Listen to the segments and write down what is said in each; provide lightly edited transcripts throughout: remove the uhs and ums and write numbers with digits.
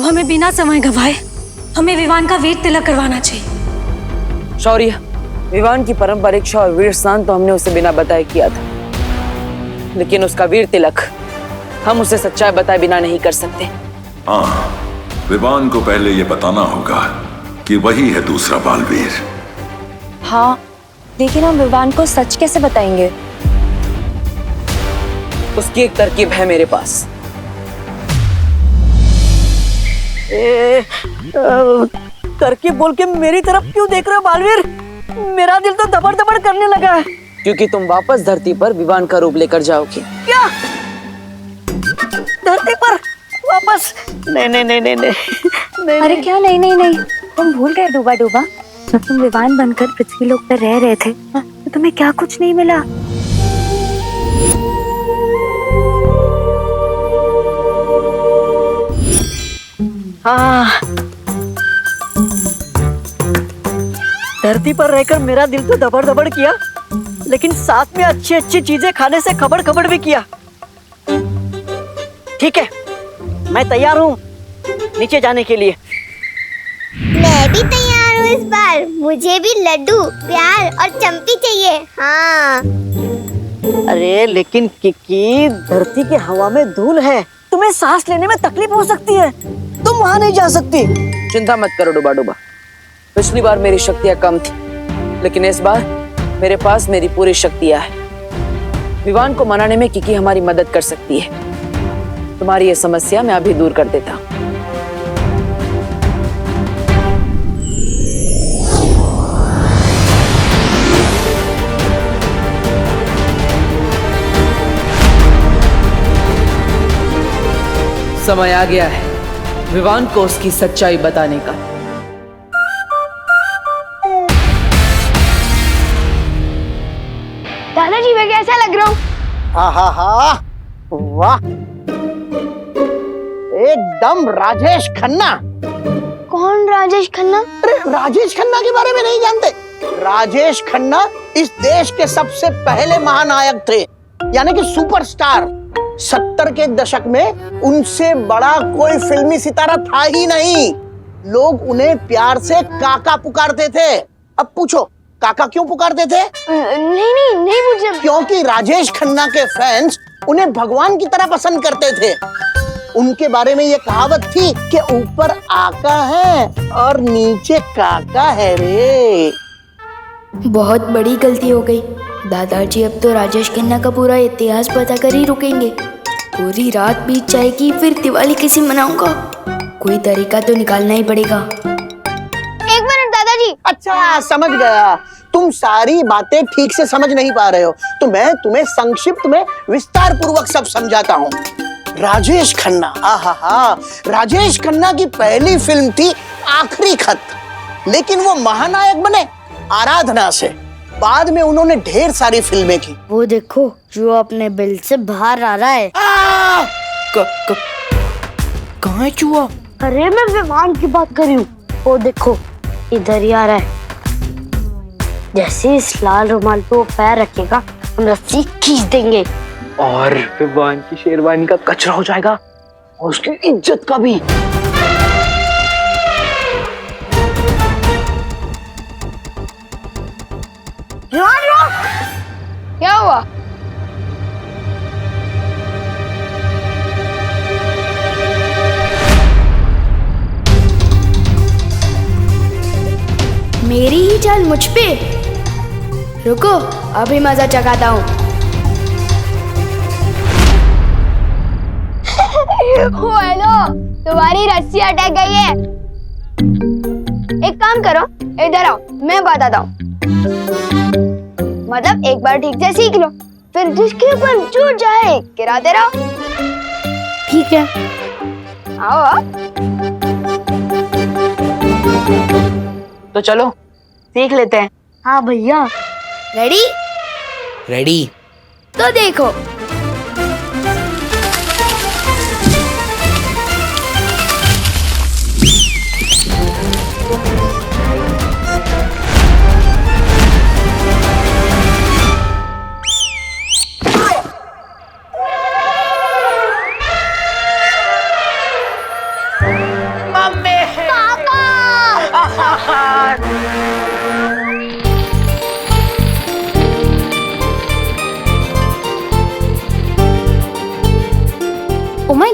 अब हमें बिना समय गवाए हमें विवान का वीर तिलक करवाना चाहिए। शौर्य, विवान की पारंपरिक और वीर स्नान तो हमने उसे बिना बताए किया था, लेकिन उसका वीर तिलक हम उसे सच्चाई बताए बिना नहीं कर सकते। हाँ, विवान को पहले ये बताना होगा कि वही है दूसरा बालवीर। हाँ, लेकिन हम विवान को सच कैसे बताएंगे? उसकी एक तरकीब है मेरे पास। तरकीब बोल के मेरी तरफ क्यों देख रहे हो बालवीर? मेरा दिल तो धबड़ धबड़ करने लगा है। क्योंकि तुम वापस धरती पर विवान का रूप लेकर जाओगे। क्या? धरती पर वापस? नहीं नहीं नहीं नहीं नहीं। अरे क्या नहीं नहीं नहीं, तुम भूल गए डूबा डूबा, जब तुम विवान बनकर पृथ्वी लोक पर रह रहे थे तो तुम्हें क्या कुछ नहीं मिला? हाँ, धरती पर रहकर मेरा दिल तो धबड़ धबड़ किया, लेकिन साथ में अच्छी अच्छी चीजें खाने से खबड़ खबड़ भी किया। ठीक है, मैं तैयार हूँ नीचे जाने के लिए। मैं भी तैयार हूँ इस बार। मुझे भी लड्डू, प्यार और चंपी चाहिए। हाँ। अरे लेकिन किकी, धरती की हवा में धूल है, तुम्हें सांस लेने में तकलीफ हो सकती है, तुम वहाँ नहीं जा सकती। चिंता मत करो डूबा डूबा, पिछली बार मेरी शक्तियां कम थी, लेकिन इस बार मेरे पास मेरी पूरी शक्तियां हैं। विवान को मनाने में किकी हमारी मदद कर सकती है। तुम्हारी ये समस्या मैं अभी दूर कर देता हूँ। समय आ गया है विवान को उसकी सच्चाई बताने का। दादाजी मैं कैसा लग रहा हूँ? हा, वाह, एकदम राजेश खन्ना। कौन राजेश खन्ना? अरे राजेश खन्ना के बारे में नहीं जानते? राजेश खन्ना इस देश के सबसे पहले महानायक थे, यानी कि सुपरस्टार। 70 के दशक में उनसे बड़ा कोई फिल्मी सितारा था ही नहीं। लोग उन्हें प्यार से काका पुकारते थे। अब पूछो काका क्यों पुकारते थे? नहीं पूछे। क्योंकि राजेश खन्ना के फैंस उन्हें भगवान की तरह पसंद करते थे। उनके बारे में ये कहावत थी कि ऊपर आका है और नीचे काका है रे। बहुत बड़ी गलती हो गई दादाजी। अब तो राजेश खन्ना का पूरा इतिहास पता कर ही रुकेंगे। पूरी रात बीत जाएगी, फिर दिवाली कैसे मनाऊंगा? कोई तरीका तो निकालना ही पड़ेगा। एक मिनट दादाजी। अच्छा समझ गया, तुम सारी बातें ठीक से समझ नहीं पा रहे हो, तो मैं तुम्हें संक्षिप्त में विस्तार पूर्वक सब समझाता हूँ। राजेश खन्ना, आहा, राजेश खन्ना की पहली फिल्म थी आखिरी खत, लेकिन वो महानायक बने आराधना से। बाद में उन्होंने ढेर सारी फिल्में की। वो देखो जो अपने बिल से बाहर आ रहा है। कहाँ है चूहा? अरे मैं विमान की बात कर रही हूँ। वो देखो इधर ही आ रहा है। जैसे इस लाल रुमाल पे वो पैर रखेगा हम रस्सी खींच देंगे और विवान की शेरवानी का कचरा हो जाएगा और उसकी इज्जत का भी। क्या हुआ? मेरी ही चाल मुझ पे। रुको अभी मजा चखाता हूँ। हेलो, तुम्हारी रस्सी अटक गई है। एक काम करो, इधर आओ, मैं बताता हूँ। मतलब एक बार ठीक से सीख लो, फिर जिसके ऊपर जो जाए गिराते रहो। ठीक है आओ। तो चलो सीख लेते हैं। हाँ भैया। रेडी? रेडी। तो देखो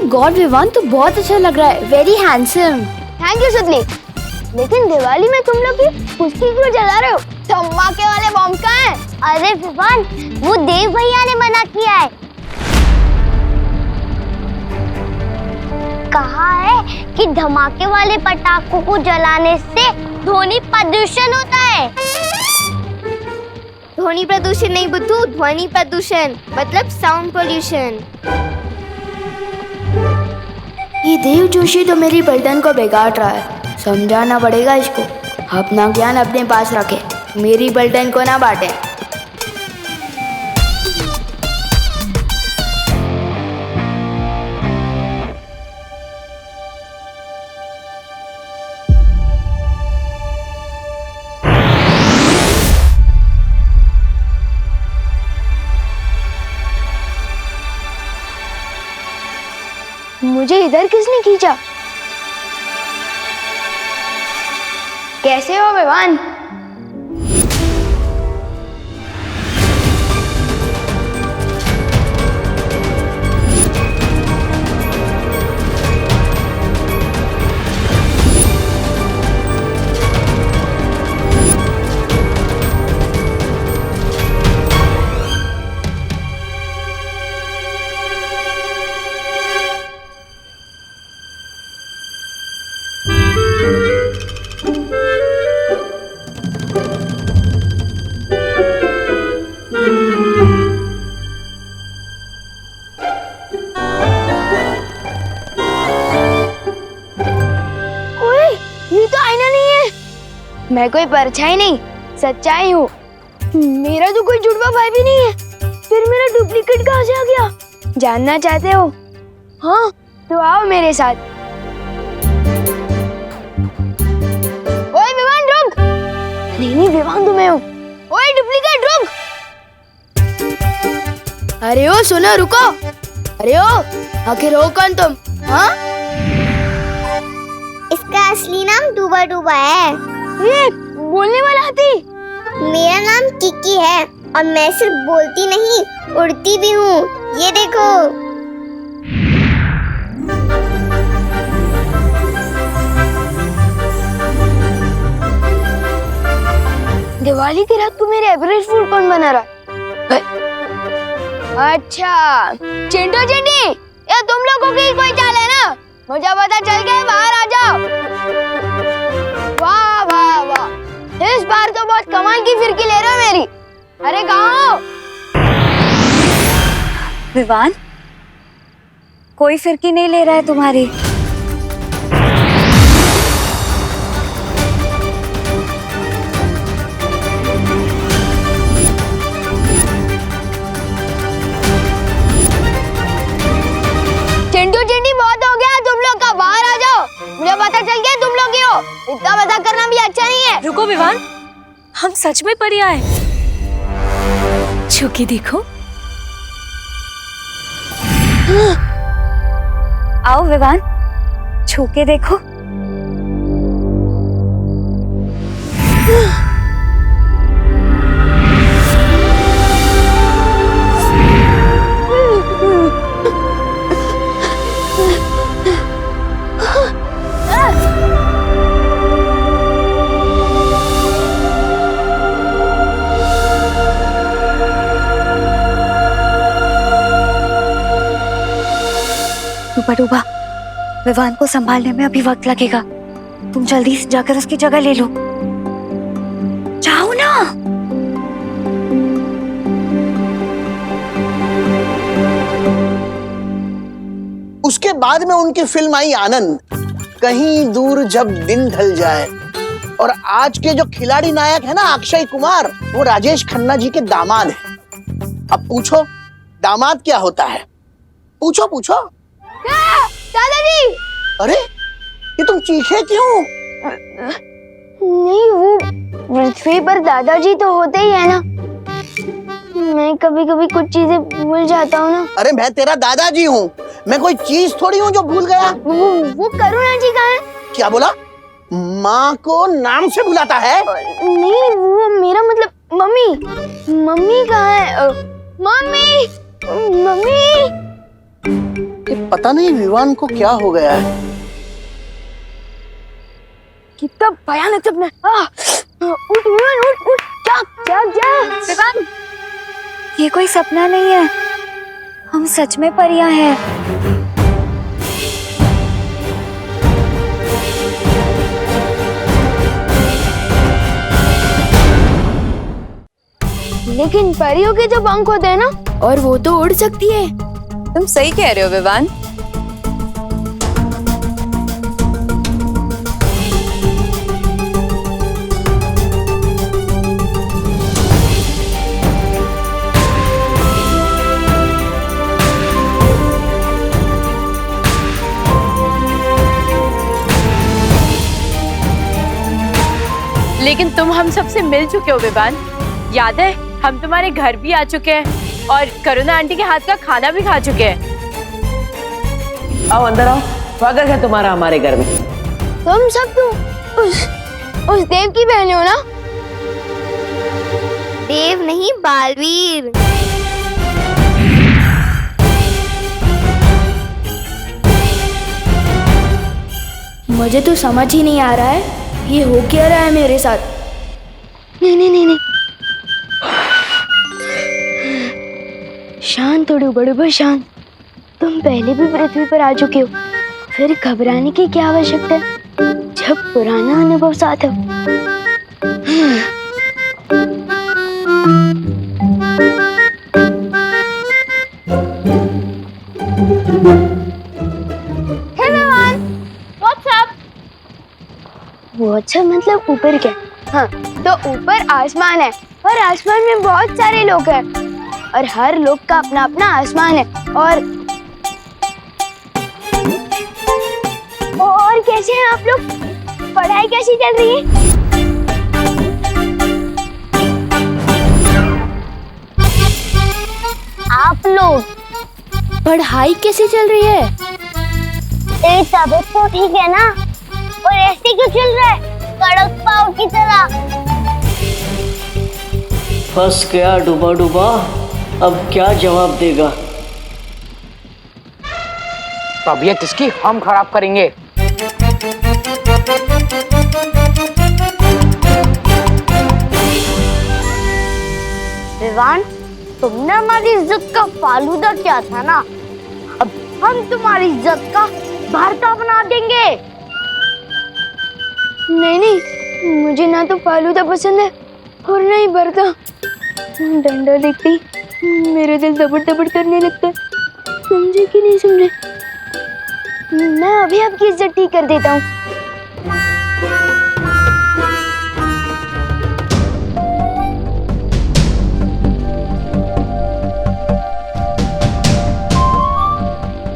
गॉड विवान, तो बहुत अच्छा लग रहा है, वेरी हैंडसम। थैंक यू सुतली। लेकिन दिवाली में तुम लोग की फुसकी क्यों जला रहे हो? धमाके वाले बम कहाँ हैं? अरे विवान, वो देव भैया ने मना किया है। कहा है कि धमाके वाले पटाखों को जलाने से ध्वनि प्रदूषण होता है। ध्वनि प्रदूषण नहीं बुद्धू, ध्वनि प्रदूषण मतलब साउंड पोल्यूशन। ये देव जोशी तो मेरी पलटन को बिगाड़ रहा है, समझाना पड़ेगा इसको। अपना ज्ञान अपने पास रखे, मेरी पलटन को ना बांटे। मुझे इधर किसने खींचा? कैसे हो विवान? मैं कोई परछाई नहीं, सच्चाई हूँ। मेरा तो कोई जुड़वा भाई भी नहीं है, फिर मेरा डुप्लीकेट कहाँ से आ गया? जानना चाहते हो? हाँ, तो आओ मेरे साथ। ओए विवान रुक! नहीं विवान तो मैं हूँ। ओए डुप्लीकेट रुक! अरे ओ सुनो, रुको। अरे ओ, आखिर हो कौन तुम? हाँ? इसका असली नाम डूबा डूबा है। ये बोलने वाला हाथी? मेरा नाम किकी है और मैं सिर्फ बोलती नहीं, उड़ती भी हूँ। ये देखो। दिवाली की रात को मेरे एवरेज फूड कौन बना रहा है? अच्छा, चिंटू चिंटी, ये तुम लोगों की कोई चाल है ना? मुझे पता चल गया, बाहर आ जाओ। वाह वाह वाह, इस बार तो बहुत कमाल की फिरकी ले रहे हो मेरी। अरे कहाँ हो? विवान, कोई फिरकी नहीं ले रहा है तुम्हारी। चिंटू चिंटी, बहुत हो गया तुम लोग का, बाहर आ जाओ। मुझे पता चल गया तुम लोग ही हो। इतना मजाक करना भी अच्छा नहीं है। रुको विवान, हम सच में परी आए। छू के देखो। आओ विवान, छू के देखो। डूबा डूबा, विवान को संभालने में अभी वक्त लगेगा। तुम जल्दी से जाकर उसकी जगह ले लो। जाओ ना। उसके बाद में उनकी फिल्म आई आनंद, कहीं दूर जब दिन ढल जाए। और आज के जो खिलाड़ी नायक है ना अक्षय कुमार, वो राजेश खन्ना जी के दामाद है। अब पूछो दामाद क्या होता है? पूछो पूछो। दादाजी! अरे ये तुम चीखे क्यों? नहीं, वो पृथ्वी पर दादाजी तो होते ही है ना। मैं कभी कभी कुछ चीजें भूल जाता हूँ ना। अरे मैं तेरा दादाजी हूँ, मैं कोई चीज थोड़ी हूँ जो भूल गया। वो करुणा जी कहाँ है? क्या बोला? माँ को नाम से बुलाता है? नहीं, वो मेरा मतलब मम्मी। मम्मी कहाँ है? Mummy, mummy. कि पता नहीं विवान को क्या हो गया है। कितना भयानक सपना। उठ विवान, उठ उठ, जाग जाग जाग। विवान, ये कोई सपना नहीं है, हम सच में परियां हैं। लेकिन परियों के जो पंख होते हैं ना, और वो तो उड़ सकती है। तुम सही कह रहे हो विवान। लेकिन तुम हम सबसे मिल चुके हो विवान। याद है हम तुम्हारे घर भी आ चुके हैं और करुणा आंटी के हाथ का खाना भी खा चुके हैं। आओ अंदर आओ, स्वागत है तुम्हारा हमारे घर में। तुम सब तो उस देव की बहन हो ना? देव नहीं, बालवीर। मुझे तो समझ ही नहीं आ रहा है ये हो क्या रहा है मेरे साथ। नहीं नहीं नहीं नहीं, शांत हो डूबा, शांत। तुम पहले भी पृथ्वी पर आ चुके हो, फिर घबराने की क्या आवश्यकता है जब पुराना अनुभव साथ हो। वो अच्छा मतलब ऊपर क्या? हाँ, तो ऊपर आसमान है और आसमान में बहुत सारे लोग हैं और हर लोग का अपना अपना आसमान है। और कैसे हैं आप लोग? पढ़ाई कैसी चल रही है? आप लोग पढ़ाई कैसे चल रही है? तेरी तबीयत तो ठीक है ना? और ऐसे क्यों चल रहा है कड़क पाव की तरह? फंस गया डूबा, अब क्या जवाब देगा? तबीयत इसकी हम खराब करेंगे। विवान, तुमने हमारी इज्जत का फालूदा किया था ना, अब हम तुम्हारी इज्जत का भरता बना देंगे। नहीं, मुझे ना तो फालूदा पसंद है और ना ही भरता। डंडा देखती मेरे दिल दबड़ दबड़ करने लगता है। समझे कि नहीं समझे? मैं अभी आपकी इज्जत ठीक कर देता हूँ।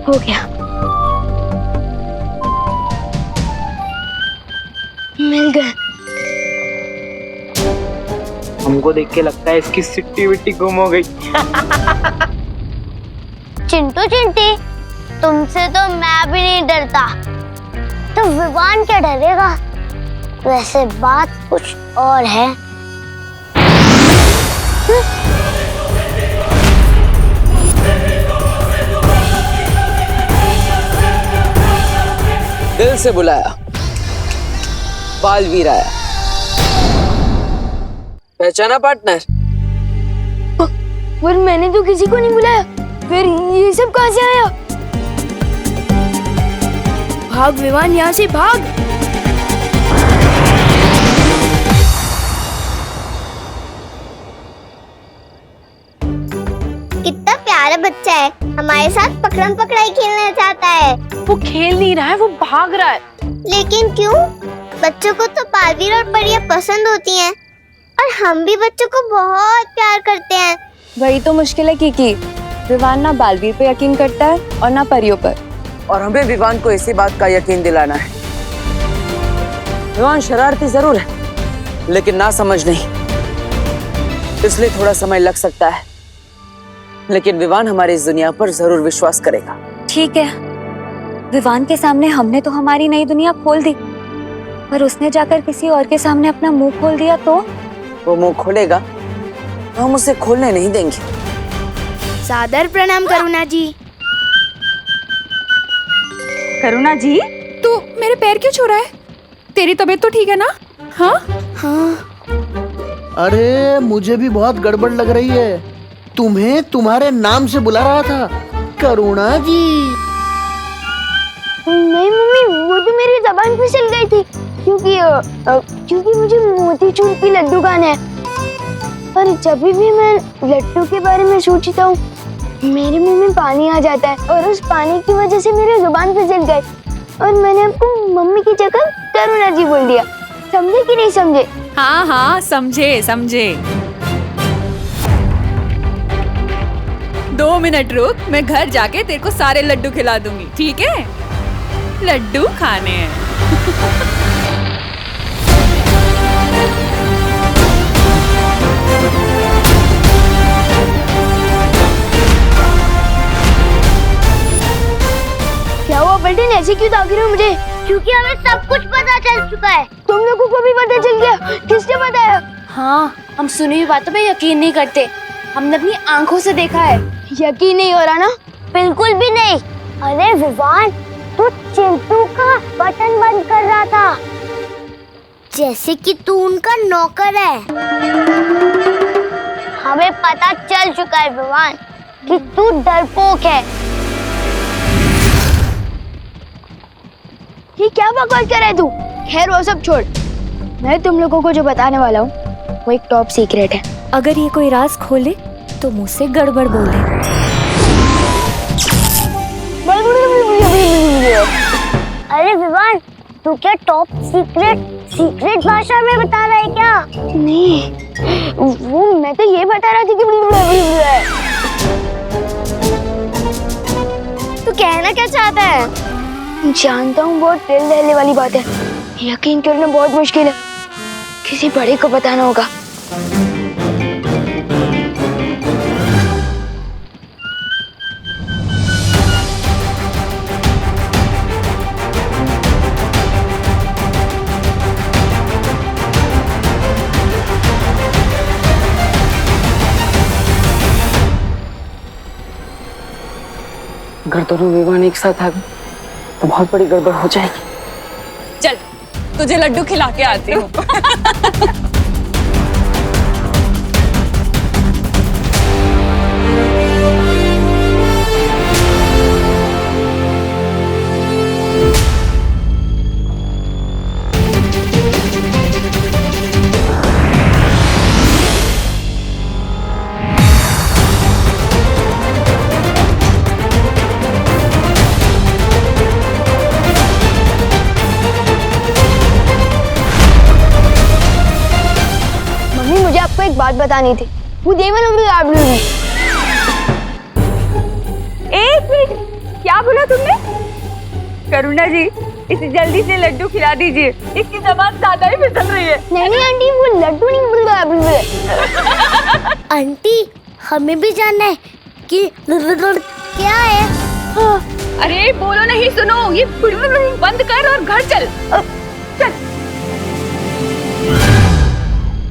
हो गया, मिल गया। हमको देख के लगता है इसकी सिट्टी विट्टी गुम हो गई। चिंटू चिंटी, तुमसे तो मैं भी नहीं डरता, तो विवान क्या डरेगा? वैसे बात कुछ और है। दिल से बुलाया, बालवीर आया। पहचाना पार्टनर? और मैंने तो किसी को नहीं बुलाया, फिर ये सब कहाँ से आया? भाग विवान, यहाँ से भाग। कितना प्यारा बच्चा है, हमारे साथ पकड़म पकड़ाई खेलना चाहता है। वो खेल नहीं रहा है, वो भाग रहा है। लेकिन क्यों? बच्चों को तो बालवीर और परियां पसंद होती हैं और हम भी बच्चों को बहुत प्यार करते हैं। वही तो मुश्किल है कीकी। विवान ना बालवीर पे यकीन करता है और ना परियों पर। और हमें विवान को इसी बात का यकीन दिलाना है। विवान शरारती जरूर है, लेकिन ना समझ नहीं, इसलिए थोड़ा समय लग सकता है, लेकिन विवान हमारी इस दुनिया पर जरूर विश्वास करेगा। ठीक है, विवान के सामने हमने तो हमारी नई दुनिया खोल दी, पर उसने जाकर किसी और के सामने अपना मुंह खोल दिया तो? वो मुंह खोलेगा तो हम उसे खोलने नहीं देंगे। सादर प्रणाम करुणा जी। करुणा जी, तू मेरे पैर क्यों छू रहा है? तेरी तबीयत तो ठीक है ना? हाँ हाँ। अरे मुझे भी बहुत गड़बड़ लग रही है। तुम्हें तुम्हारे नाम से बुला रहा था, करुणा जी। नहीं मम्मी, वो तो मेरी जबान फिसल गई थी क्योंकि मुझे मोतीचूर की लड्डू खाने हैं। पर जब भी मैं लड्डू के बारे में सोचता हूँ मेरे मुंह में पानी आ जाता है और उस पानी की वजह से मेरी जुबान फिसल गई और मैंने आपको मम्मी की जगह करुणा जी बोल दिया। समझे कि नहीं समझे? हाँ हाँ, समझे समझे। 2 मिनट रुक, मैं घर जाके तेरे को सारे लड्डू खिला दूंगी, ठीक है? लड्डू खाने हैं। क्या हुआ पलटन, ऐसे क्यों ताक रहे हो मुझे? क्योंकि हमें सब कुछ पता चल चुका है। तुम लोगों को भी पता चल गया? किसने बताया? हाँ, हम सुनी हुई बातों पे यकीन नहीं करते, हमने अपनी आंखों से देखा है। यकीन नहीं हो रहा ना? बिल्कुल भी नहीं। अरे विवान, तू चिंटू का बटन बंद कर रहा था, जैसे कि तू उनका नौकर है। हमें पता चल चुका है विवान कि तू डरपोक है। ये क्या बकवास कर रहा है तू? खैर वो सब छोड़, मैं तुम लोगों को जो बताने वाला हूँ वो एक टॉप सीक्रेट है। अगर ये कोई राज खोले तो मुझसे गड़बड़ बोले। अरे विवान, तू क्या टॉप सीक्रेट भाषा में बता रहा है क्या? नहीं, वो मैं तो ये बता रहा था कि तू कहना क्या चाहता है? जानता हूँ बहुत दिल दहले वाली बात है, यकीन करना बहुत मुश्किल है, किसी बड़े को बताना होगा। अगर दोनों विवान एक साथ आ गए तो बहुत बड़ी गड़बड़ हो जाएगी। चल, तुझे लड्डू खिला के आती हूँ। आपको एक बात बतानी थी। वो देवन एक मिनट, क्या बोला तुमने? करुणा जी, इसे जल्दी से लड्डू खिला दीजिए, इसकी जबान ज्यादा ही फिसल रही है। नहीं आंटी, वो लड्डू नहीं। आंटी, हमें भी जानना है कि क्या है। अरे बोलो नहीं, सुनो, ये बंद कर और घर चल। चल।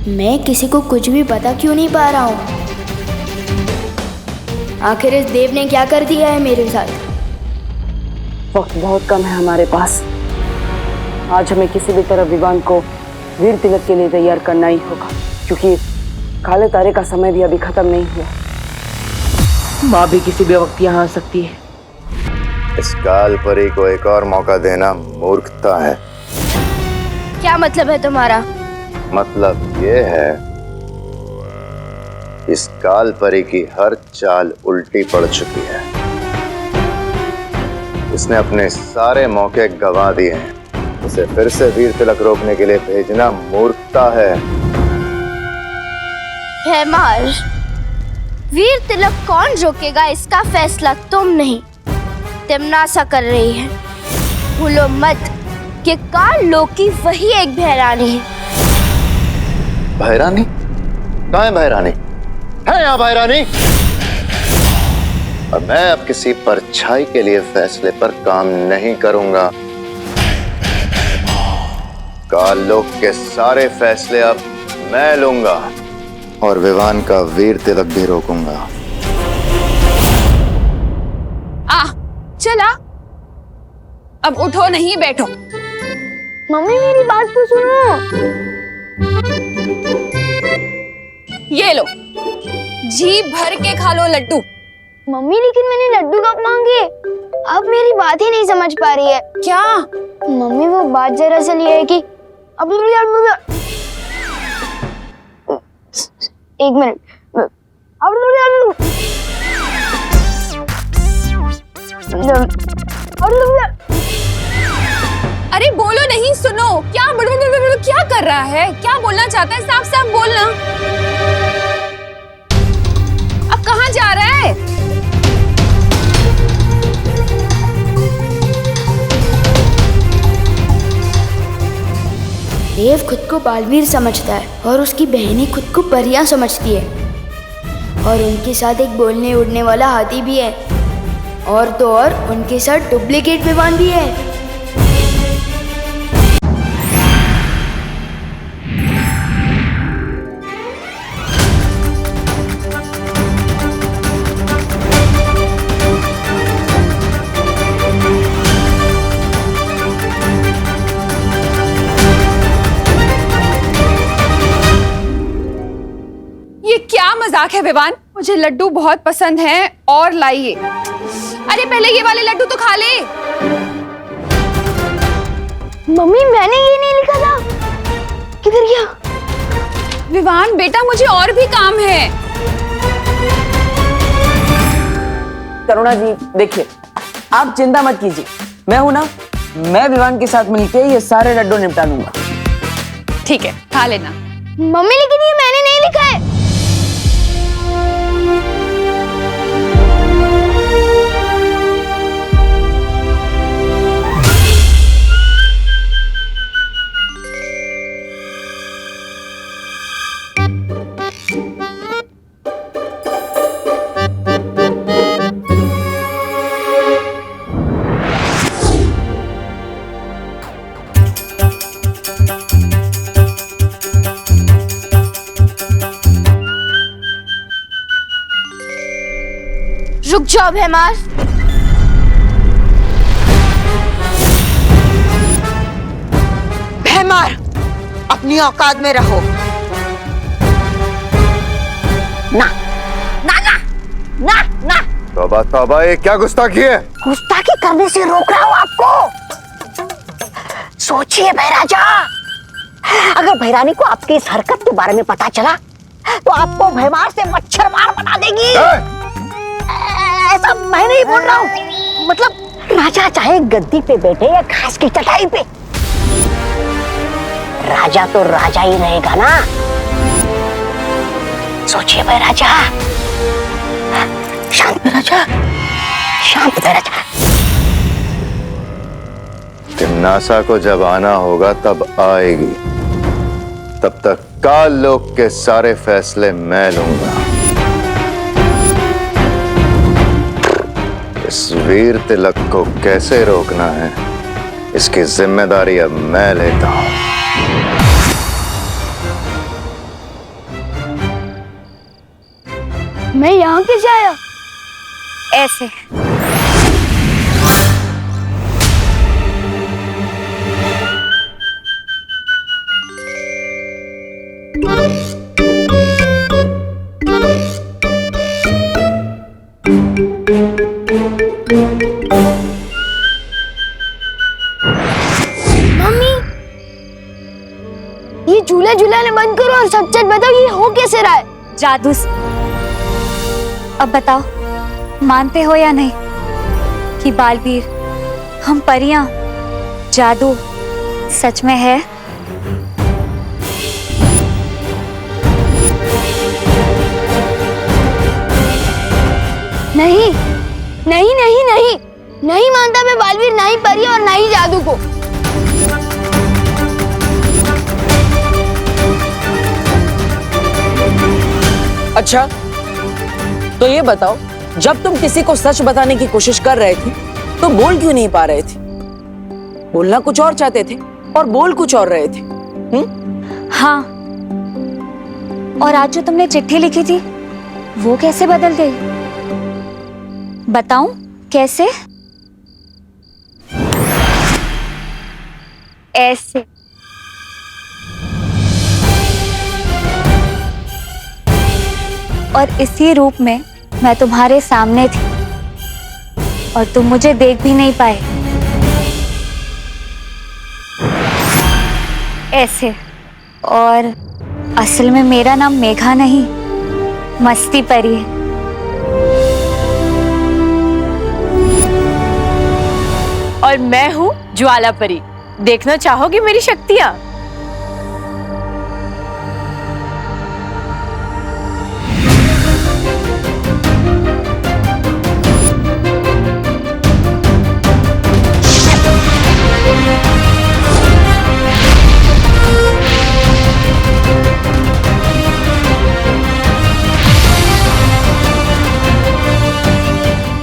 मैं किसी को कुछ भी पता क्यों नहीं पा रहा हूँ? आखिर इस देव ने क्या कर दिया है मेरे साथ? वक्त बहुत कम है हमारे पास। आज हमें किसी भी तरह विवान को वीर तिलक के लिए तैयार करना ही होगा, क्योंकि काले तारे का समय भी अभी खत्म नहीं हुआ। माँ भी किसी भी वक्त यहाँ आ सकती है। इस काल परी को एक और मौका देना मूर्खता है। क्या मतलब है तुम्हारा? मतलब ये है, इस काल परी की हर चाल उल्टी पड़ चुकी है। इसने अपने सारे मौके गंवा दिए हैं। उसे फिर से वीर तिलक रोकने के लिए भेजना मूर्खता है। वीर तिलक कौन रोकेगा, इसका फैसला तुम नहीं, तिमनासा कर रही है। भूलो मत कि काल लोकी वही एक भैरानी है। भैरानी? कहाँ है भैरानी? है यहाँ भैरानी? और मैं अब किसी परछाई के लिए फैसले पर काम नहीं करूंगा। काललोक के सारे फैसले अब मैं लूंगा और विवान का वीर तिलक भी रोकूंगा। चला, अब उठो नहीं बैठो। मम्मी मेरी बात तो सुनो। ये लो, जी भर के खा लो लड्डू। मम्मी लेकिन मैंने लड्डू कब मांगे? अब मेरी बात ही नहीं समझ पा रही है। क्या? मम्मी वो बात जरा सी ये है कि अब एक मिनट। अरे बोलो नहीं, सुनो। क्या क्या कर रहा है? क्या बोलना चाहता है? साफ साफ बोलना। अब कहाँ जा रहा है? देव खुद को बालवीर समझता है और उसकी बहनें खुद को परियां समझती है, और उनके साथ एक बोलने उड़ने वाला हाथी भी है, और तो और उनके साथ डुप्लीकेट विमान भी है। ये क्या मजाक है विवान? मुझे लड्डू बहुत पसंद हैं और लाइए। अरे पहले ये वाले लड्डू तो खा ले। मम्मी मैंने ये नहीं लिखा था। किधर गया? विवान बेटा, मुझे और भी काम है। करुणा जी देखिए, आप चिंता मत कीजिए, मैं हूं ना, मैं विवान के साथ मिलके ये सारे लड्डू निपटा लूंगा। ठीक है, खा लेना। मम्मी लेकिन ये मैंने नहीं लिखा है। रुक जाओ भैमार। भैमार, अपनी औकात में रहो। ना ना ना ना ना। तौबा तौबा, ये क्या गुस्ताखी है? गुस्ताखी करने से रोक रहा हूं आपको। सोचिए भैराजा, अगर भैरानी को आपकी इस हरकत के बारे में पता चला तो आपको भैमार से मच्छर मार बना देगी। ऐसा मैं नहीं बोल रहा हूँ, मतलब राजा चाहे गद्दी पे बैठे या घास की चटाई पे, राजा तो राजा ही रहेगा ना। सोचिए भाई राजा। शांत राजा, शांत राजा। तिम्नासा को जब आना होगा तब आएगी, तब तक काल लोक के सारे फैसले मैं लूंगा। इस वीर तिलक को कैसे रोकना है, इसकी जिम्मेदारी अब मैं लेता हूं। मैं यहाँ कैसे आया? ऐसे। ये झूला झूलाने बंद करो और सच सच बताओ, ये हो कैसे रहा है? जादू। अब बताओ, मानते हो या नहीं कि बालवीर, हम परियां, जादू सच में है? नहीं नहीं नहीं नहीं नहीं मानता मैं बालवीर, ना ही परी और ना ही जादू को। अच्छा तो ये बताओ, जब तुम किसी को सच बताने की कोशिश कर रहे थे तो बोल क्यों नहीं पा रहे थे? बोलना कुछ और चाहते थे और बोल कुछ और रहे थे। हाँ, और आज जो तुमने चिट्ठी लिखी थी वो कैसे बदल गई? बताऊं कैसे? ऐसे। और इसी रूप में मैं तुम्हारे सामने थी और तुम मुझे देख भी नहीं पाए। ऐसे। और असल में मेरा नाम मेघा नहीं, मस्ती परी है। और मैं हूँ ज्वाला परी। देखना चाहोगी मेरी शक्तियाँ?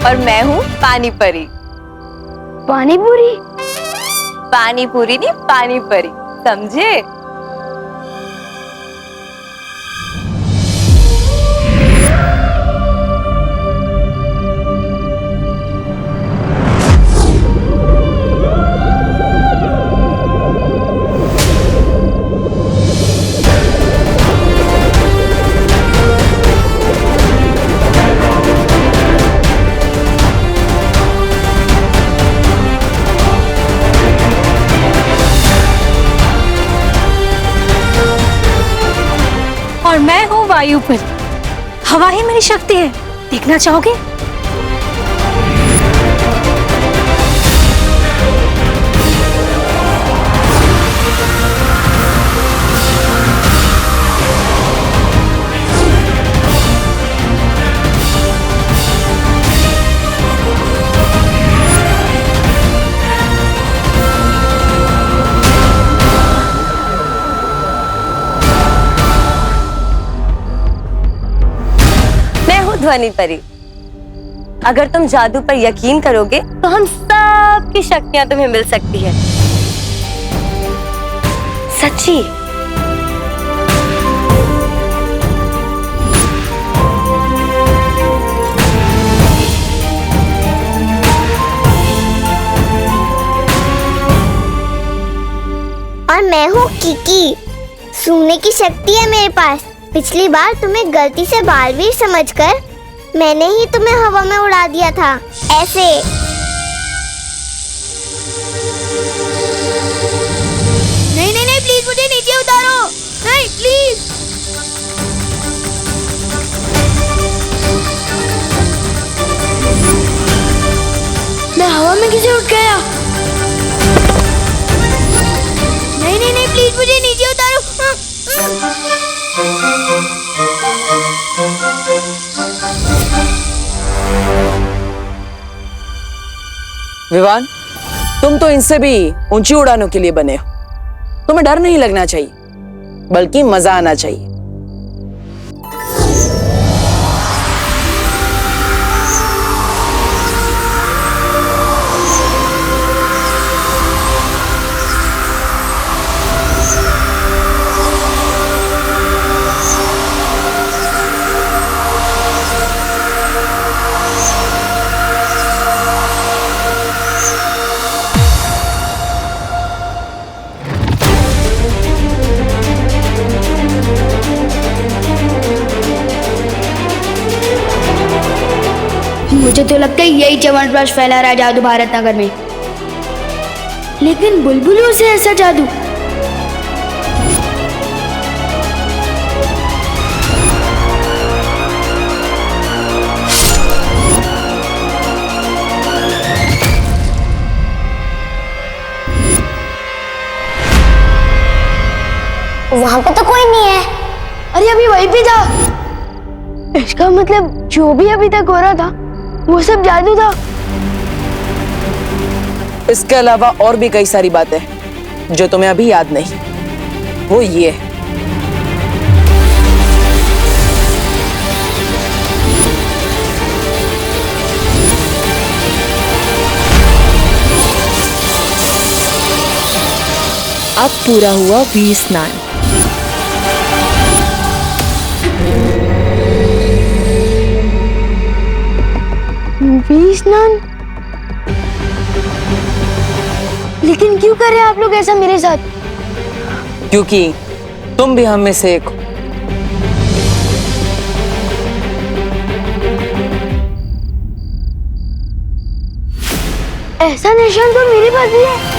और मैं हूँ पानी परी। पानी पूरी? पानी पूरी नहीं, पानी परी, समझे? और मैं हूँ वायु परी। हवा ही मेरी शक्ति है। देखना चाहोगे? ध्वनि परी। अगर तुम जादू पर यकीन करोगे तो हम सब की शक्तियां तुम्हें मिल सकती है। सच्ची। और मैं हूँ किकी। सूंघने की शक्ति है मेरे पास। पिछली बार तुम्हें गलती से बालवीर समझकर मैंने ही तुम्हें हवा में उड़ा दिया था। ऐसे। नहीं नहीं नहीं, प्लीज मुझे नीचे उतारो। नहीं प्लीज। मैं हवा में कैसे उठ गया? नहीं नहीं नहीं, प्लीज मुझे नीचे उतारो। विवान, तुम तो इनसे भी ऊंची उड़ानों के लिए बने हो। तुम्हें डर नहीं लगना चाहिए, बल्कि मजा आना चाहिए। मुझे तो लगता है यही च्यवनप्राश फैला रहा है जादू भारत नगर में। लेकिन बुलबुलों से ऐसा जादू? वहां पे तो कोई नहीं है। अरे अभी वहीं पे था। इसका मतलब जो भी अभी तक हो रहा था वो सब जादू था। इसके अलावा और भी कई सारी बातें जो तुम्हें अभी याद नहीं। वो ये है, अब पूरा हुआ वीर स्नान। वीर स्नान? लेकिन क्यों कर रहे हैं आप लोग ऐसा मेरे साथ? क्योंकि तुम भी हम में से एक हो। ऐसा निशान तो मेरे पास भी है।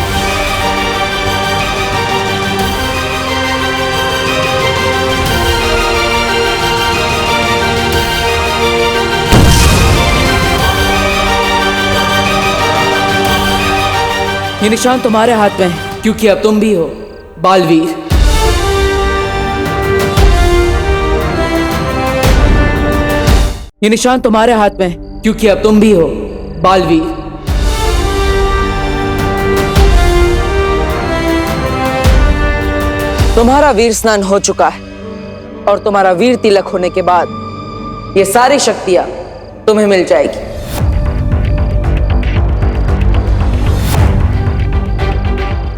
ये निशान तुम्हारे हाथ में है क्योंकि अब तुम भी हो बालवीर। ये निशान तुम्हारे हाथ में है क्योंकि अब तुम भी हो बालवीर। तुम्हारा वीर स्नान हो चुका है और तुम्हारा वीर तिलक होने के बाद ये सारी शक्तियां तुम्हें मिल जाएगी।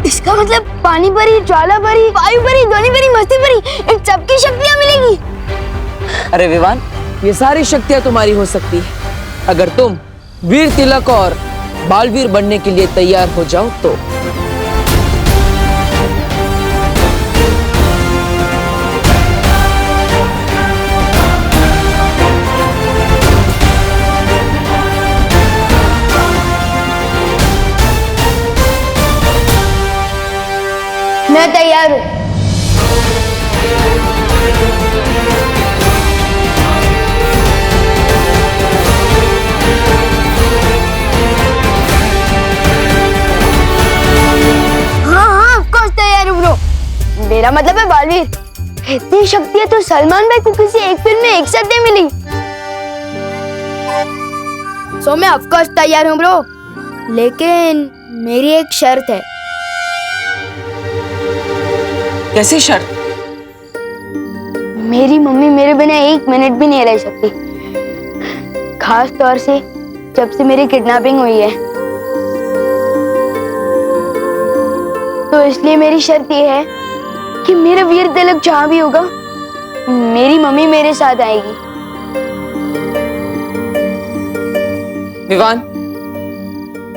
इसका मतलब पानी परी, ज्वाला परी, वायु परी, ध्वनि परी, मस्ती परी, इन सबकी शक्तियां मिलेगी। अरे विवान, ये सारी शक्तियां तुम्हारी हो सकती है अगर तुम वीर तिलक और बालवीर बनने के लिए तैयार हो जाओ तो। मैं तैयार हूँ। हाँ, ऑफ कोर्स तैयार हूँ ब्रो। मेरा मतलब है बालवीर। इतनी शक्तियाँ तो सलमान भाई को किसी एक फिल्म में एक साथ नहीं मिली। सो मैं ऑफ कोर्स तैयार हूँ ब्रो, लेकिन मेरी एक शर्त है। कैसी शर्त? मेरी मम्मी मेरे बिना एक मिनट भी नहीं रह सकती, खास तौर से जब से मेरी किडनैपिंग हुई है। तो इसलिए मेरी शर्त ये है कि मेरा वीर तिलक जहां भी होगा मेरी मम्मी मेरे साथ आएगी। विवान,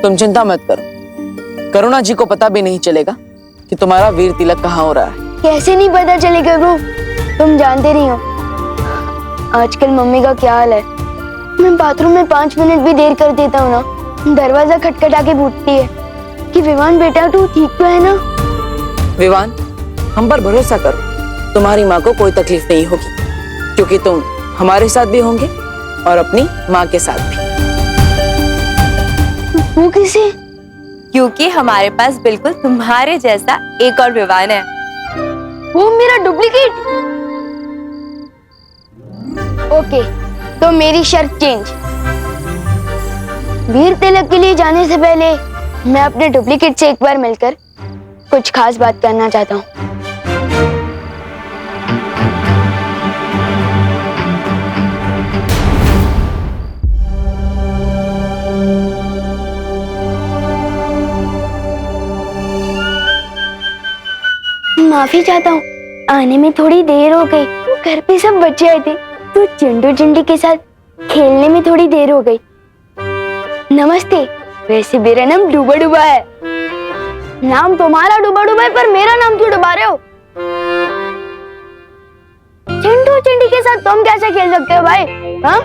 तुम चिंता मत करो, करुणा जी को पता भी नहीं चलेगा कि तुम्हारा वीर तिलक कहाँ हो रहा है। कैसे नहीं पता चलेगा ब्रो? तुम जानते नहीं हो आजकल मम्मी का क्या हाल है। मैं बाथरूम में 5 मिनट भी देर कर देता हूँ ना, दरवाजा खटखटा के पूछती है कि विवान बेटा तू ठीक तो है ना। विवान, हम पर भरोसा करो, तुम्हारी माँ को कोई तकलीफ नहीं होगी क्योंकि तुम हमारे साथ भी होंगे और अपनी माँ के साथ भी। वो किसे? क्योंकि हमारे पास बिल्कुल तुम्हारे जैसा एक और विवान है। वो मेरा डुप्लीकेट? ओके, तो मेरी शर्त चेंज। वीर तिलक के लिए जाने से पहले मैं अपने डुप्लीकेट से एक बार मिलकर कुछ खास बात करना चाहता हूँ। माफी चाहता हूँ, आने में थोड़ी देर हो गई। घर पे सब बच्चे आए थे तो चिंटू चिंटी के साथ खेलने में थोड़ी देर हो गई। नमस्ते, वैसे मेरा नाम डूबा डूबा है। नाम तुम्हारा डूबा डूबा है पर मेरा नाम क्यों डुबा रहे हो? चिंटू चिंटी के साथ तुम कैसे खेल सकते हो भाई? हाँ,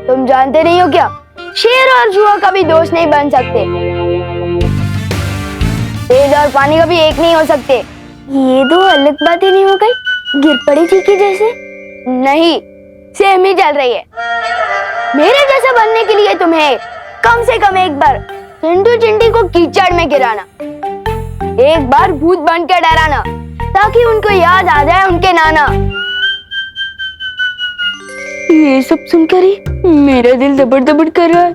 तुम जानते नहीं हो क्या? शेर और जुआ कभी दोस्त नहीं बन सकते। तेज और पानी कभी एक नहीं हो सकते। ये दो अलग बातें नहीं हो गई? गिर पड़ी थी कि जैसे? नहीं, सेम ही चल रही है। मेरे जैसा बनने के लिए तुम्हें कम से कम एक बार चिंटू चिंटी को कीचड़ में गिराना, एक बार भूत बन के डराना ताकि उनको याद आ जाए उनके नाना। ये सब सुनकर ही मेरा दिल दबड़ दबड़ कर रहा है।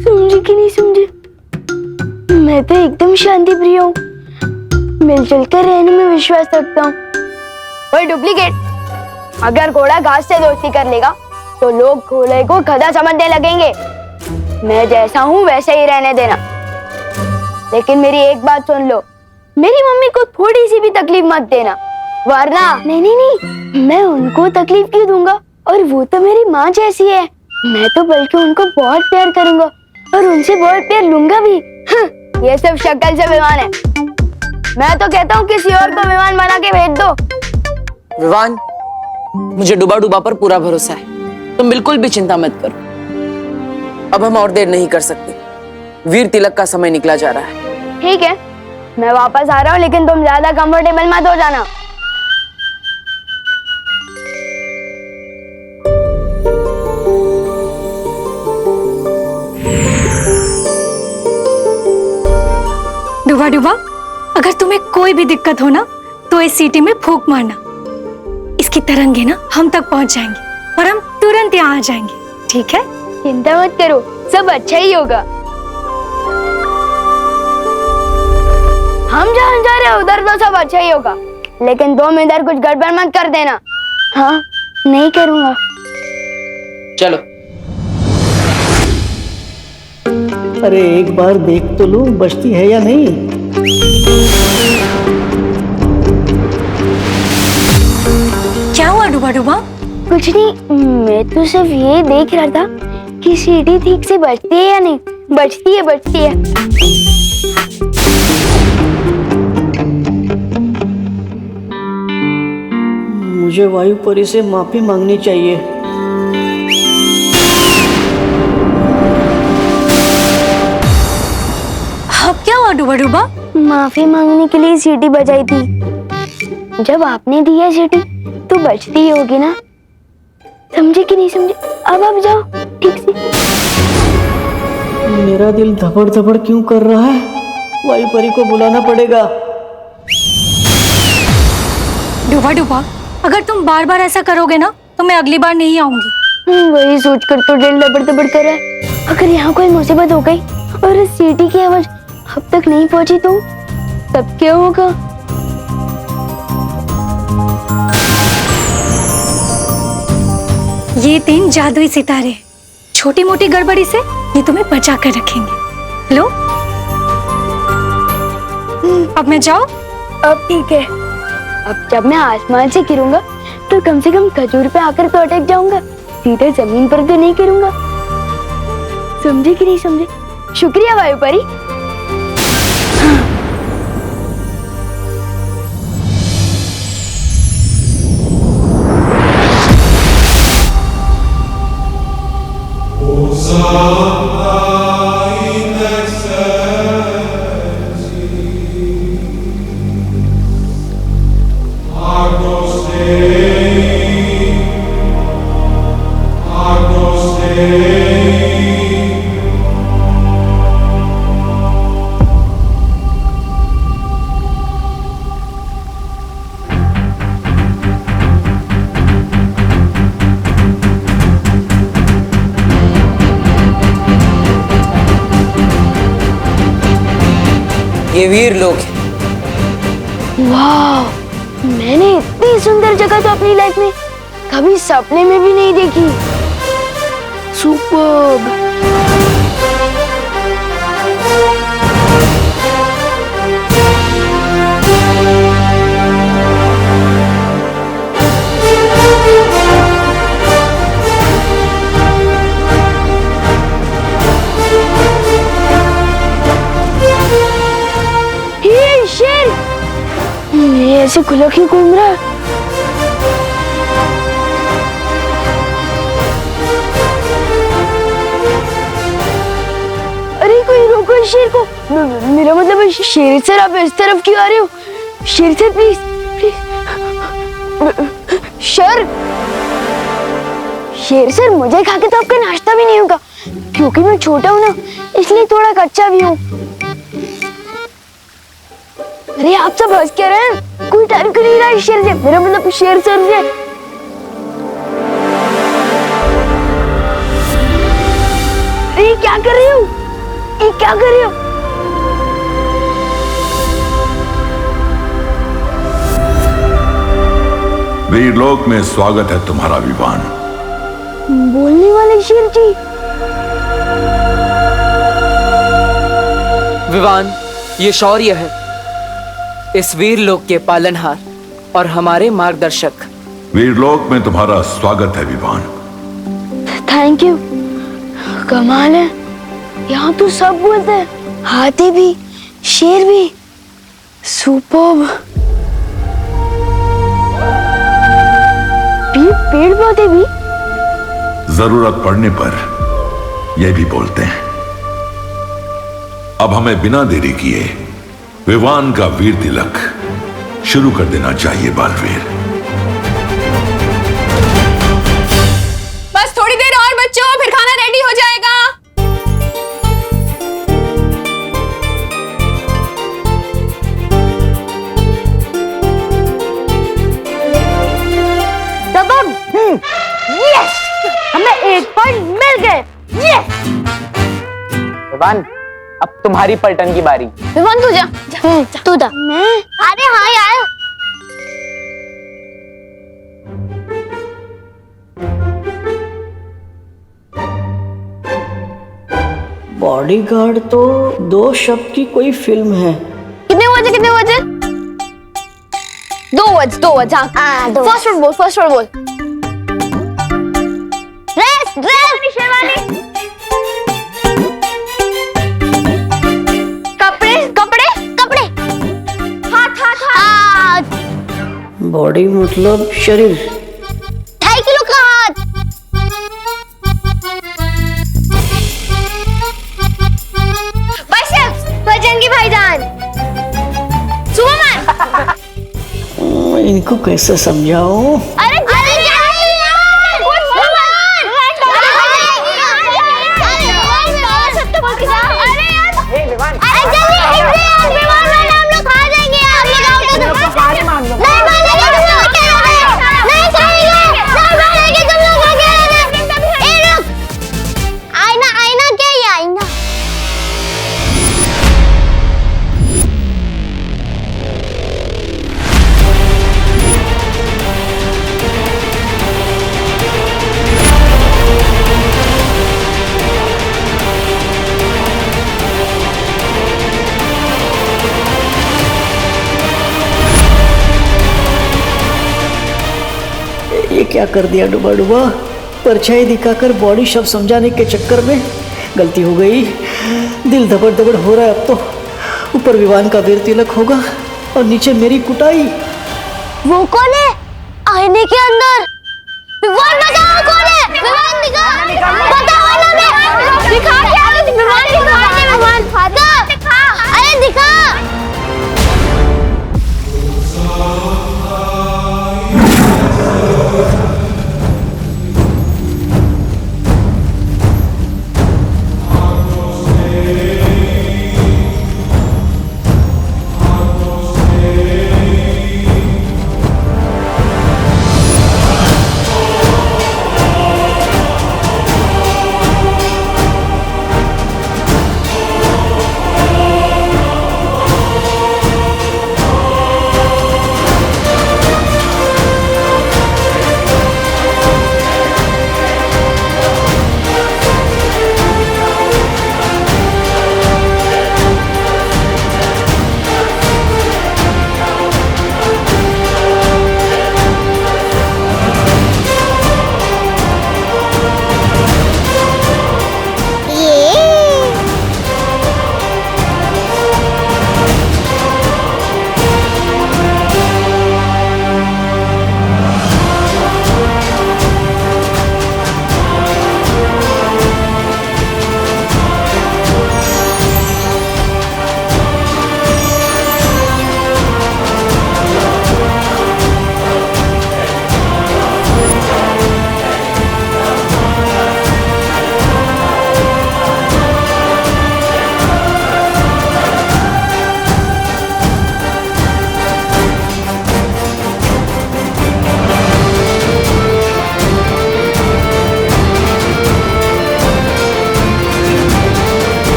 समझे कि नहीं समझे? मैं तो एकदम शांति प्रिय हूँ, मिलजुल कर रहने में विश्वास रखता हूँ। ओए डुप्लीकेट, अगर घोड़ा घास से दोस्ती कर लेगा तो लोग घोड़े को गधा समझने लगेंगे। मैं जैसा हूँ वैसे ही रहने देना। लेकिन मेरी एक बात सुन लो, मेरी मम्मी को थोड़ी सी भी तकलीफ मत देना, वरना नहीं नहीं नहीं, मैं उनको तकलीफ क्यों दूंगा? और वो तो मेरी माँ जैसी है। मैं तो बल्कि उनको बहुत प्यार करूंगा और उनसे बहुत प्यार लूंगा भी। ये सब शक्ल से विमान है। मैं तो कहता हूँ किसी और को विमान बना के भेज दो। विवान, मुझे डुबा डुबा पर पूरा भरोसा है, तुम बिल्कुल भी चिंता मत करो। अब हम और देर नहीं कर सकते, वीर तिलक का समय निकला जा रहा है। ठीक है, मैं वापस आ रहा हूँ, लेकिन तुम ज्यादा कंफर्टेबल मत हो जाना। डुबा डुबा, अगर तुम्हें कोई भी दिक्कत हो ना तो इस सीटी में फूंक मारना। इसकी तरंगे ना हम तक पहुंच जाएंगी और हम तुरंत यहाँ आ जाएंगे, ठीक है? चिंता मत करो, सब अच्छा ही होगा। हम जहाँ जा रहे हैं उधर तो सब अच्छा ही होगा, लेकिन तुम इधर कुछ गड़बड़ मत कर देना। हाँ, नहीं करूँगा। चलो। अरे एक बार देख तो लूं बचती है या नहीं। क्या हुआ डुबा डुबा? कुछ नहीं, मैं तो सिर्फ ये देख रहा था कि सीढ़ी ठीक से बजती है या नहीं। बजती है, बजती है। मुझे वायुपरी से माफी मांगनी चाहिए। अब क्या हुआ डुबा डुबा? माफी मांगने के लिए सीटी बजाई थी। जब आपने दी है सीटी तो बजती ही होगी ना। समझे कि नहीं समझे? अब आप जाओ ठीक से। मेरा दिल धपड़ धपड़ क्यों कर रहा है? वायुपरी को बुलाना पड़ेगा। डुबा डुबा, अगर तुम बार बार ऐसा करोगे ना तो मैं अगली बार नहीं आऊंगी। वही सोचकर तो दिल धपड़ धपड़ कर रहा है। अगर यहाँ कोई मुसीबत हो गई और इस सीटी की आवाज अब तक नहीं पहुंची तो तब क्या होगा? ये 3 जादुई सितारे, छोटी मोटी गड़बड़ी से ये तुम्हें बचा कर रखेंगे। लो, अब मैं जाऊं? अब ठीक है। अब जब मैं आसमान से गिरूंगा तो कम से कम खजूर पे आकर तो अटक जाऊंगा, सीधे जमीन पर तो नहीं गिरूंगा। समझे कि नहीं समझे? शुक्रिया वायुपरी। ये वीर लोग हैं। वाह, मैंने इतनी सुंदर जगह तो अपनी लाइफ में कभी सपने में भी नहीं देखी। सुपर्ब। ये ऐसे खुला क्यों घूम रहा है? अरे कोई रोको इस शेर को। मेरा मतलब शेर सर, आप इस तरफ क्यों आ रहे हो? शेर सर प्लीज प्लीज। शेर सर, मुझे खा के तो आपका नाश्ता भी नहीं होगा, क्योंकि मैं छोटा हूँ ना, इसलिए थोड़ा कच्चा भी हूँ। अरे आप सब हंस क्या रहे हैं? कोई डर क्यों नहीं रहा है शेर से? मेरा मतलब शेर सर से। अरे क्या कर रही हो? ये क्या कर रही हो? वीरलोक में स्वागत है तुम्हारा विवान। बोलने वाले शेर जी। विवान, ये शौर्य है, इस वीर लोक के पालनहार और हमारे मार्गदर्शक। वीरलोक में तुम्हारा स्वागत है विवान। Thank you. कमाल है, यहाँ तो सब बोलते हैं, हाथी भी, शेर भी, सुपर्ब। पेड़ पौधे भी जरूरत पड़ने पर यह भी बोलते हैं। अब हमें बिना देरी किए विवान का वीर तिलक शुरू कर देना चाहिए बालवीर। बस थोड़ी देर और बच्चों, फिर खाना रेडी हो जाएगा। यस, हमें एक पॉइंट मिल गए। यस। विवान, अब तुम्हारी पलटन की बारी। विवान तू जा, तू जा। मैं? अरे हाँ यार। बॉडीगार्ड तो 2 शब्द की कोई फिल्म है। कितने बजे? 2 बजे। हाँ, फर्स्ट वर्ड बोल। ड्रेस शेरवानी। कपड़े। हाथ। बॉडी मतलब शरीर। 2.5 किलो का हाथ। बाइसेप्स, बजरंगी भाईजान। सुपरमैन। इनको कैसे समझाऊं? अरे ये क्या कर दिया डुबा डुबा? परछाई दिखाकर बॉडी शब्द समझाने के चक्कर में गलती हो गई। दिल धबड़ धबड़ हो रहा है अब तो। ऊपर विवान का वीर तिलक होगा और नीचे मेरी कुटाई। वो कौन है आईने के अंदर? विवान बताओ कौन है? विवान दिखा, बताओ ना। मैं दिखा क्या? विवान दिखा। अरे दिखा।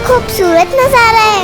खूबसूरत नजारा है।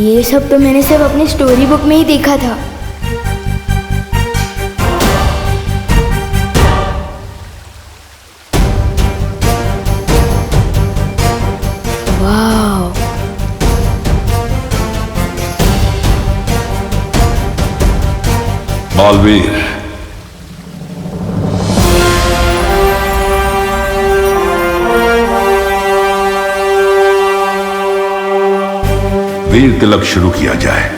ये सब तो मैंने सिर्फ अपनी स्टोरी बुक में ही देखा था। वाह, बालवीर, वीर तिलक शुरू किया जाए।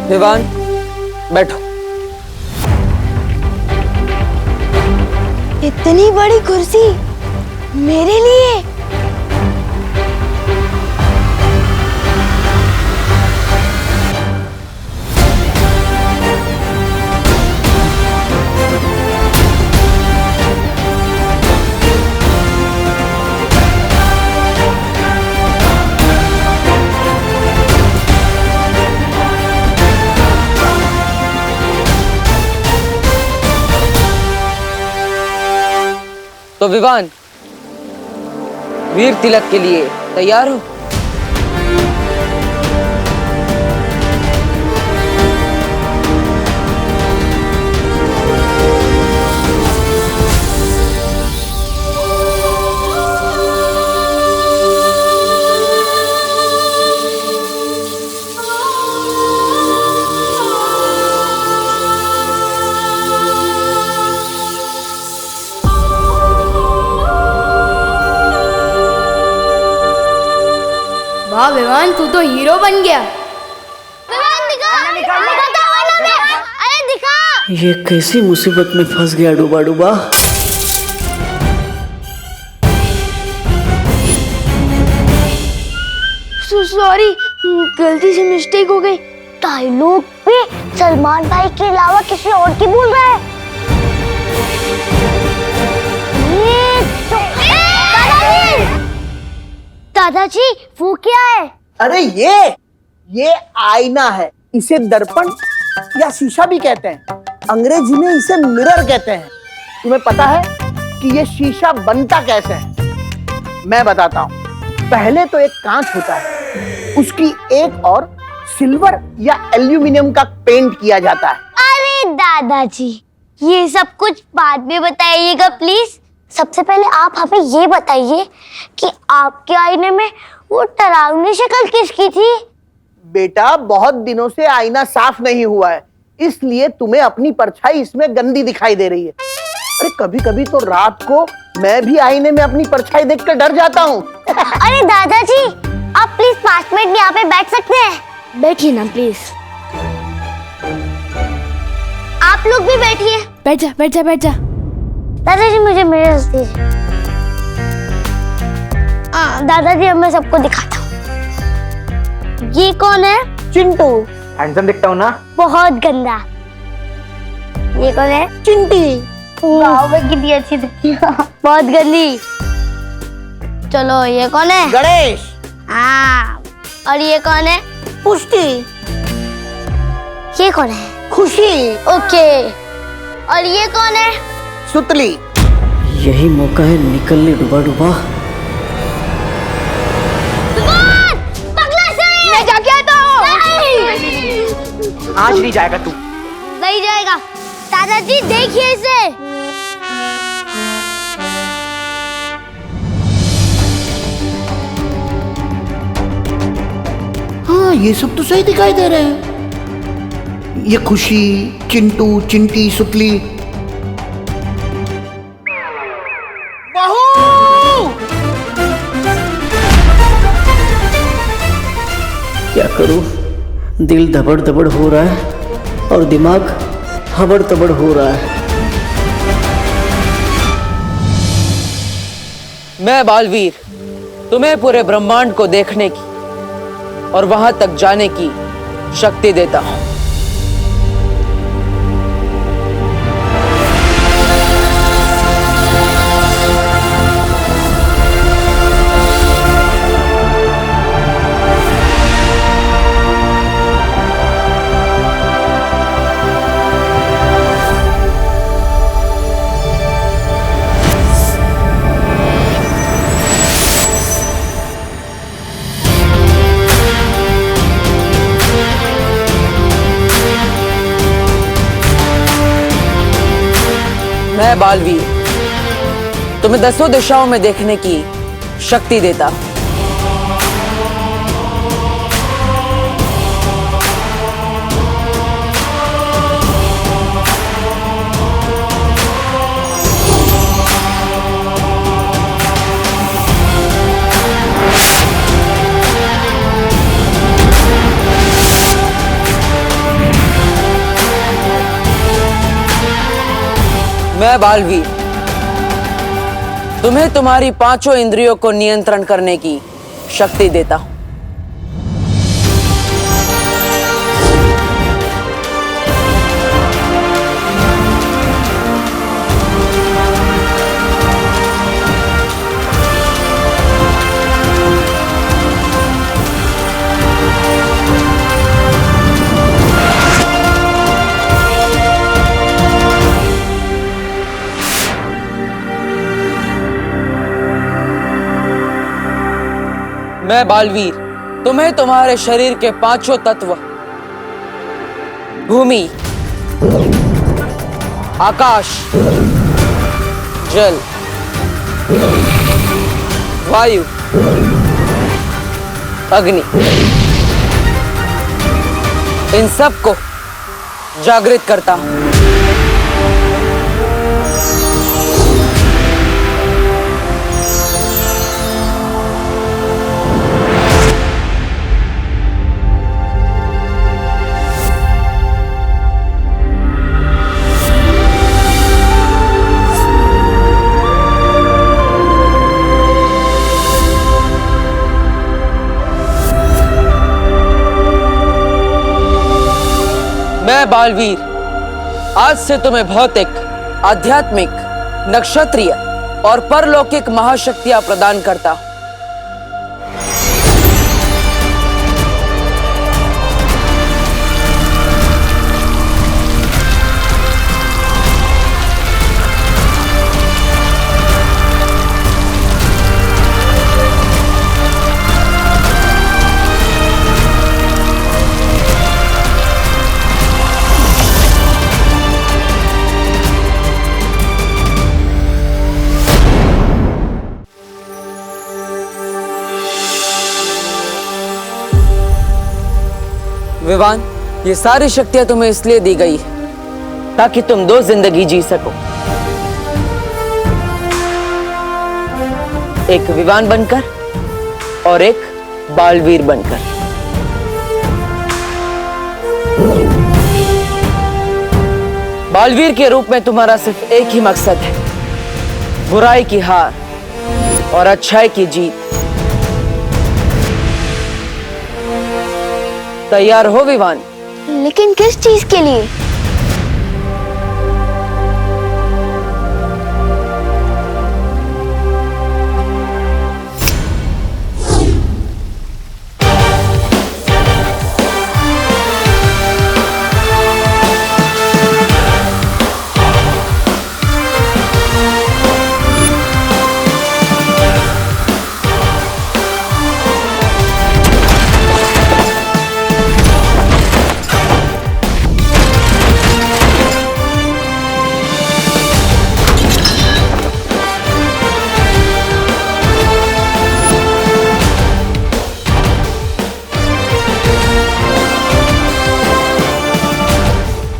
विवान, बैठो। इतनी बड़ी कुर्सी मेरे लिए? तो विवान, वीर तिलक के लिए तैयार हो? वाह विवान, तू तो हीरो बन गया। अरे दिखा। ये कैसी मुसीबत में फंस गया डूबा डूबा। सॉरी, गलती से मिस्टेक हो गई। डायलॉग पे सलमान भाई के अलावा किसी और की बोल रहा है। दादाजी, वो क्या है? अरे ये आईना है। इसे दर्पण या शीशा भी कहते हैं। अंग्रेजी में इसे मिरर कहते हैं। तुम्हें पता है कि ये शीशा बनता कैसे है? मैं बताता हूँ। पहले तो एक कांच होता है, उसकी एक और सिल्वर या एल्यूमिनियम का पेंट किया जाता है। अरे दादाजी, ये सब कुछ बाद में बताइएगा प्लीज। सबसे पहले आप हमें ये बताइए कि आपके आईने में वो डरावनी शक्ल किसकी थी? बेटा, बहुत दिनों से आईना साफ नहीं हुआ है, इसलिए तुम्हें अपनी परछाई इसमें गंदी दिखाई दे रही है। अरे कभी कभी तो रात को मैं भी आईने में अपनी परछाई देखकर डर जाता हूँ। अरे दादाजी, आप प्लीज 5 मिनट यहाँ पे बैठ सकते हैं? बैठिए ना प्लीज। आप लोग भी बैठिए। बैठ जा बैठ जा बैठ जा। दादाजी, मुझे मिरर दीजिए। दादाजी, अब मैं सबको दिखाता हूँ। ये कौन है? चिंटू। हैंडसम दिखता हूँ ना? बहुत गंदा। ये कौन है? चिंटी। वाह, कितनी अच्छी दिखती है। बहुत गंदी। चलो, ये कौन है? गणेश। हाँ। और ये कौन है? पुष्टि। ये कौन है? खुशी। ओके। और ये कौन है? सुतली। यही मौका है निकलने डूबा डूबा। मैं जाके आता हूँ। आज नहीं जाएगा तू। नहीं जाएगा। दादाजी, देखिए इसे। हाँ, ये सब तो सही दिखाई दे रहे हैं। ये खुशी, चिंटू, चिंटी, सुतली। क्या करूं? दिल धबड़ धबड़ हो रहा है और दिमाग हबड़ तबड़ हो रहा है। मैं बालवीर तुम्हें पूरे ब्रह्मांड को देखने की और वहां तक जाने की शक्ति देता हूं। मैं बालवीर तुम्हें 10 दिशाओं में देखने की शक्ति देता हूं। मैं बालवीर तुम्हें तुम्हारी 5 इंद्रियों को नियंत्रण करने की शक्ति देता हूं। मैं बालवीर तुम्हें तुम्हारे शरीर के 5 तत्व भूमि, आकाश, जल, वायु, अग्नि, इन सब को जागृत करता हूं। मैं बालवीर आज से तुम्हें भौतिक, आध्यात्मिक, नक्षत्रीय और परलौकिक महाशक्तियां प्रदान करता हूं। विवान, ये सारी शक्तियां तुम्हें इसलिए दी गई है ताकि तुम 2 जिंदगी जी सको, एक विवान बनकर और एक बालवीर बनकर। बालवीर के रूप में तुम्हारा सिर्फ एक ही मकसद है, बुराई की हार और अच्छाई की जीत। तैयार हो विवान? लेकिन किस चीज के लिए?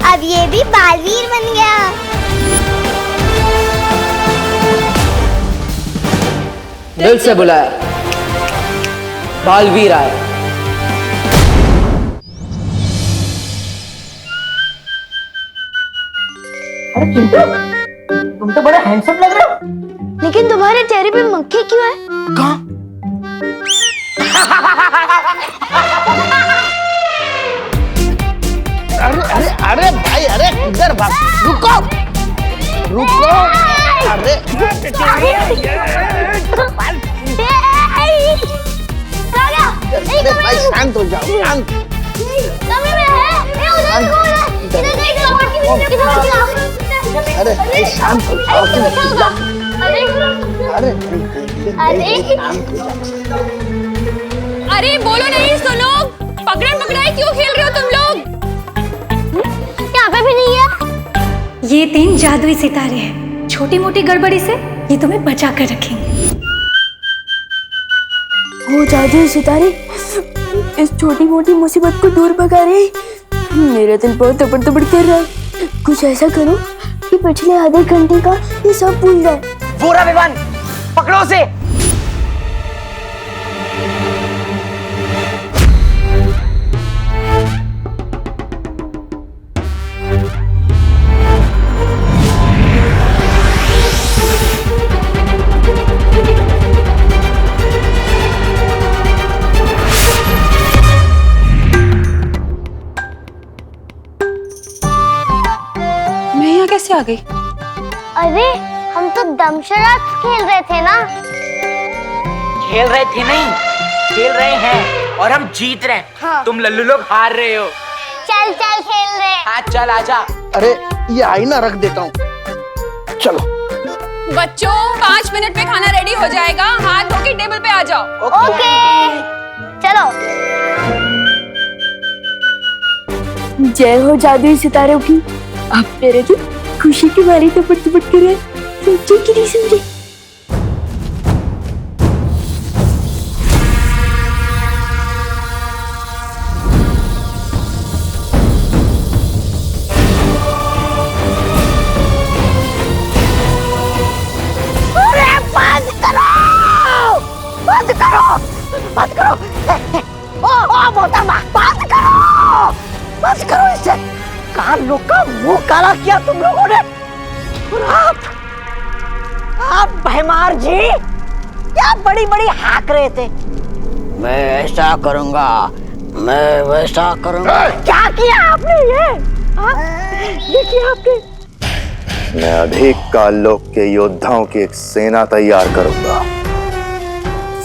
अब ये भी बालवीर बन गया। दिल से बुलाया, बालवीर आया। अरे चिंटू, तुम तो बड़े हैंडसम लग रहे हो। लेकिन तुम्हारे चेहरे पे मक्खी क्यों है? कहाँ? अरे अरे अरे भाई, अरे इधर भाग, रुको रुको। अरे अरे भाई शांत हो जाओ, शांत। अरे भाई शांत हो जाओ, अरे शांत हो जाओ। अरे बोलो नहीं, सुनो। पकड़न पकड़ाई क्यों खेल रहे हो तुम लोग? यहाँ पे भी नहीं है। ये 3 जादुई सितारे हैं। छोटी मोटी गड़बड़ी से ये तुम्हें बचा कर रखेंगे। हो जादू सितारे इस छोटी मोटी मुसीबत को दूर भगा रहे। मेरा दिल बहुत तपड़ तपड़ कर रहा है। कुछ ऐसा करो कि पिछले आधे घंटे का ये सब भूल जाए। पूरा विवान पकड़ो उसे। कैसे आ गई? अरे हम तो दमशराज खेल रहे थे ना। खेल रहे थे नहीं, खेल रहे हैं और हम जीत रहे हैं। हाँ। तुम लल्लू लोग हार रहे हो। चल चल खेल रहे। हाँ चल आजा। अरे ये आईना रख देता हूँ, चलो। बच्चों 5 मिनट में खाना रेडी हो जाएगा, हाथ धो के टेबल पे आ जाओ। ओके चलो। जय हो जादुई सितारों की। अब मेरे तो खुशी की मारी तो पट कर रहे, सोचे कि नहीं समझे। बंद करो, बंद करो। ओ मोहतरमा, बंद करो, बंद करो इसे। कान लोग का मुंह काला किया तुम लोगों ने। और आप भैमार जी क्या बड़ी बड़ी हाक रहे थे। मैं ऐसा करूंगा, मैं वैसा करूंगा। क्या किया आपने ये किया आपने। मैं अधिक काल लोक के योद्धाओं की एक सेना तैयार करूंगा।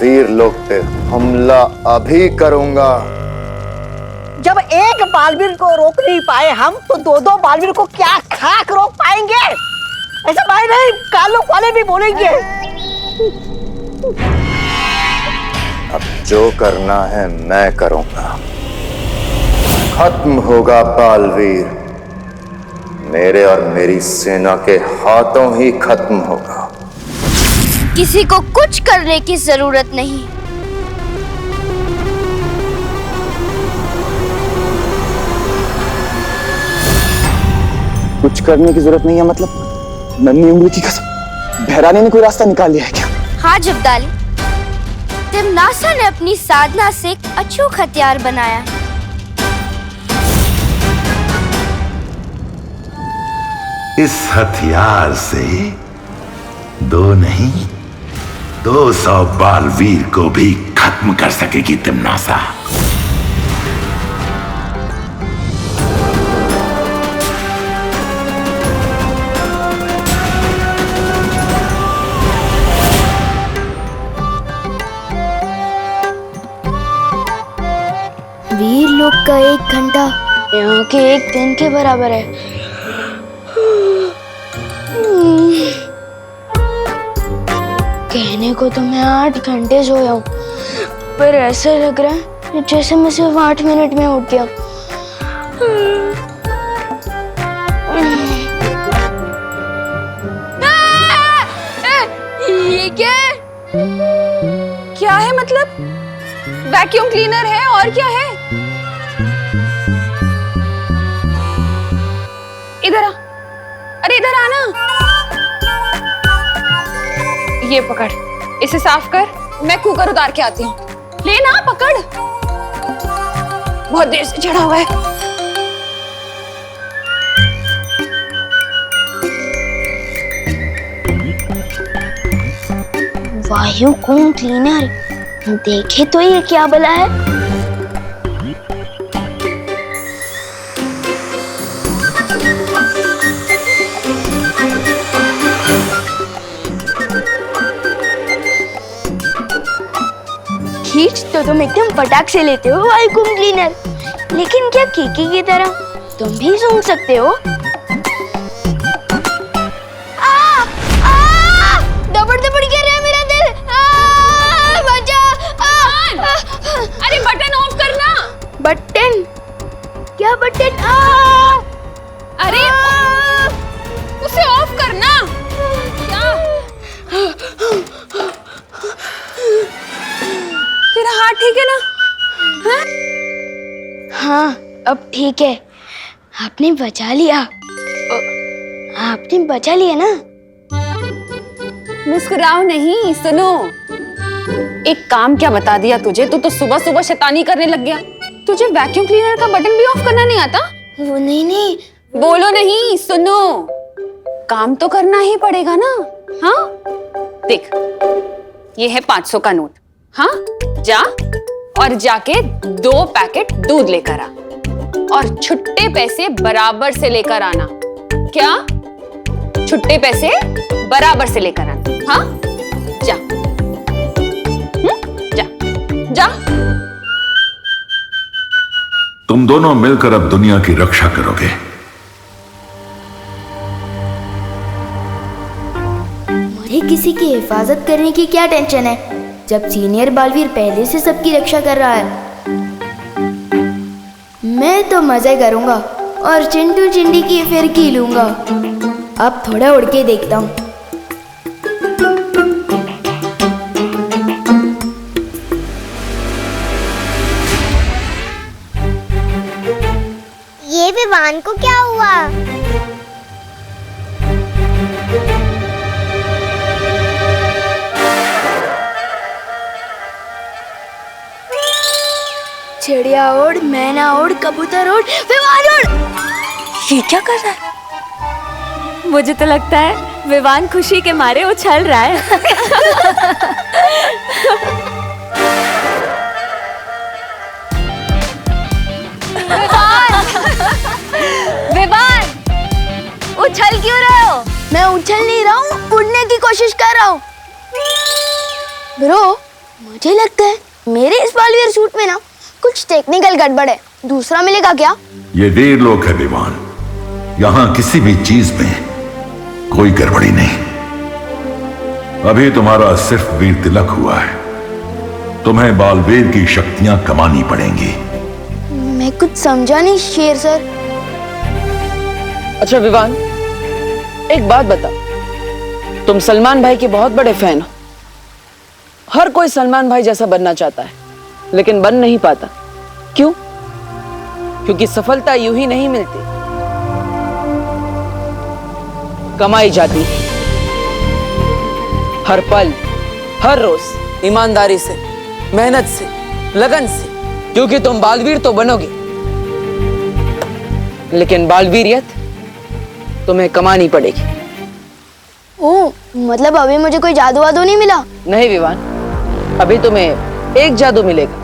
वीर लोक पे हमला अभी करूंगा। जब एक बालवीर को रोक नहीं पाए हम, तो दो बालवीर को क्या खाक रोक पाएंगे। ऐसा भाई नहीं, कालों वाले भी बोलेंगे। अब जो करना है मैं करूंगा। खत्म होगा बालवीर, मेरे और मेरी सेना के हाथों ही खत्म होगा। किसी को कुछ करने की जरूरत नहीं। कुछ करने की जरूरत नहीं है मतलब? नन्ही उंगली की कसम, भैरानी ने कोई रास्ता निकाल लिया है क्या? हाँ जब्दाली, तिमनासा ने अपनी साधना से एक अचूक हथियार बनाया है। इस हथियार से 2 नहीं 200 बालवीर को भी खत्म कर सकेगी तिमनासा। वीर लोग का 1 घंटा यहाँ के 1 दिन के बराबर है। कहने को तो मैं 8 घंटे सोया हूँ, पर ऐसा लग रहा है जैसे मैं सिर्फ 8 मिनट में उठ गया। ये क्या है मतलब? वैक्यूम क्लीनर है और क्या है? इधर आ, अरे इधर आना। ये पकड़, इसे साफ कर, मैं कुकर उतार के आती हूँ। लेना, पकड़, बहुत देर से चढ़ा हुआ है। वायुकुम क्लीनर, देखे तो ये क्या भला है। खींच तो तुम एकदम फटाक से लेते हो वायुकुम क्लीनर, लेकिन क्या कीकी की तरह तुम भी सूंघ सकते हो। दबड़ दबड़ गिर रहा है मेरा दिल। बचा। अरे बटन ऑफ करना। बटन? क्या बटन? अरे उसे ऑफ करना। हाँ अब ठीक है। आपने बचा लिया। आपने बचा लिया ना। मुस्कुराओ नहीं, सुनो। एक काम क्या बता दिया तुझे? तू तो सुबह सुबह शैतानी करने लग गया। तुझे वैक्यूम क्लीनर का बटन भी ऑफ करना नहीं आता? वो नहीं। बोलो नहीं, सुनो। काम तो करना ही पड़ेगा ना। हाँ देख, ये है 500 का नोट। हाँ जा और जाके 2 पैकेट दूध लेकर आ और छुट्टे पैसे बराबर से लेकर आना। क्या? छुट्टे पैसे बराबर से लेकर आना। हाँ जा। जा जा। तुम दोनों मिलकर अब दुनिया की रक्षा करोगे। मुझे किसी की हिफाजत करने की क्या टेंशन है, जब सीनियर बालवीर पहले से सबकी रक्षा कर रहा है। मैं तो मजे करूंगा और चिंटू चिंडी की फिरकी लूंगा। अब थोड़ा उड़ के देखता हूँ। ये विवान को क्या हुआ? चिड़िया उड़, मैना उड़, कबूतर उड़, विवान उड़। ये क्या कर रहा है? मुझे तो लगता है विवान खुशी के मारे उछल रहा है। विवान, उछल क्यों रहे हो? मैं उछल नहीं रहा हूँ, उड़ने की कोशिश कर रहा हूँ। ब्रो, मुझे लगता है मेरे इस बालवीर सूट में ना कुछ टेक्निकल गड़बड़ है। दूसरा मिलेगा क्या? ये वीर लोक है विवान, यहाँ किसी भी चीज में कोई गड़बड़ी नहीं। अभी तुम्हारा सिर्फ वीर तिलक हुआ है, तुम्हें बालवीर की शक्तियां कमानी पड़ेंगी। मैं कुछ समझा नहीं शेर सर। अच्छा विवान, एक बात बता, तुम सलमान भाई के बहुत बड़े फैन हो। हर कोई सलमान भाई जैसा बनना चाहता है, लेकिन बन नहीं पाता। क्यों? क्योंकि सफलता यूं ही नहीं मिलती, कमाई जाती है। हर पल, हर रोज ईमानदारी से, मेहनत से, लगन से। क्योंकि तुम बालवीर तो बनोगे, लेकिन बालवीरियत तुम्हें कमानी पड़ेगी। ओह, मतलब अभी मुझे कोई जादू वादू नहीं मिला? नहीं विवान, अभी तुम्हें एक जादू मिलेगा,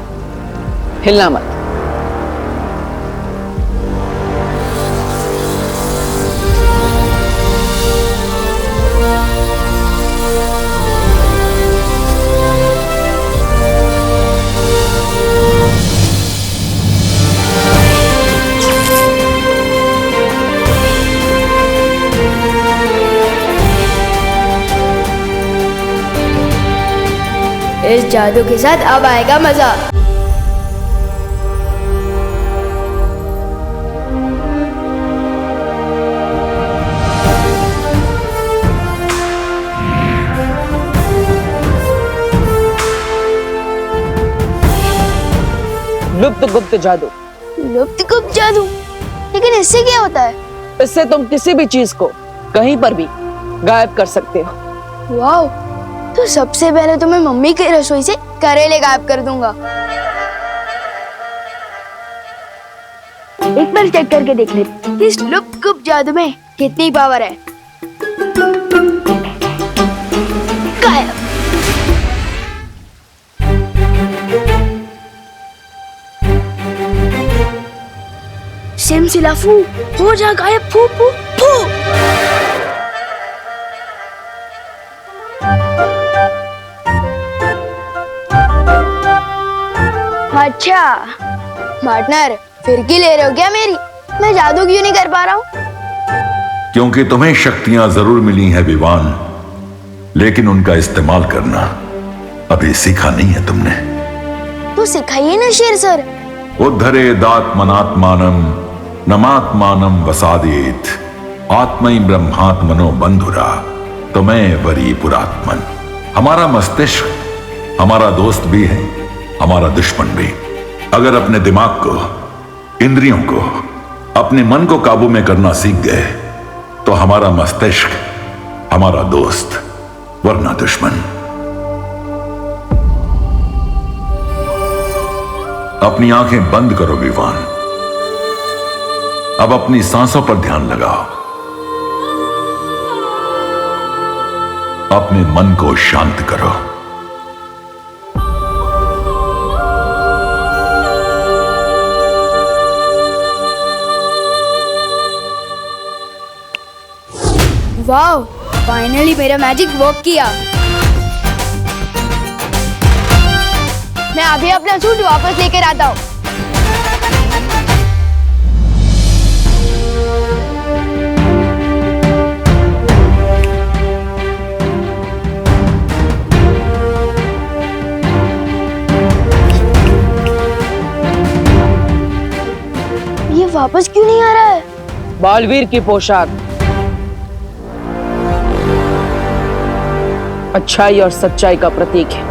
हिलना मत। इस जादू के साथ अब आएगा मजा। लुप्त गुप्त जादू। लुप्त गुप्त जादू? लेकिन इससे क्या होता है? इससे तुम किसी भी चीज को कहीं पर भी गायब कर सकते हो। वाओ, तो सबसे पहले तो मैं मम्मी की रसोई से करेले गायब कर दूंगा। एक बार चेक करके देख लेते इस लुप्त गुप्त जादू में कितनी पावर है। गायब। सिमसिला फू, हो जा गायब, फू फू फू। अच्छा पार्टनर, फिरकी ले रहे हो क्या मेरी? मैं जादू क्यों नहीं कर पा रहा हूँ? क्योंकि तुम्हें शक्तियां जरूर मिली हैं विवान, लेकिन उनका इस्तेमाल करना अभी सीखा नहीं है तुमने। तो सिखाइए ना शेर सर। उद्धरेदात्मनात्मानं नमात्मानं वसादेत आत्मै ब्रह्मात्मनो बंधुरा तुम्हें वरी पुरात्मन। हमारा मस्तिष्क हमारा दोस्त भी है, हमारा दुश्मन भी। अगर अपने दिमाग को इंद्रियों को, अपने मन को काबू में करना सीख गए तो हमारा मस्तिष्क हमारा दोस्त, वरना दुश्मन। अपनी आंखें बंद करो विवान। अब अपनी सांसों पर ध्यान लगाओ। अपने मन को शांत करो। वाह, फाइनली मेरा मैजिक वर्क किया। मैं अभी अपना सूट वापस लेकर आता हूँ। ये वापस क्यों नहीं आ रहा है? बालवीर की पोशाक अच्छाई और सच्चाई का प्रतीक है।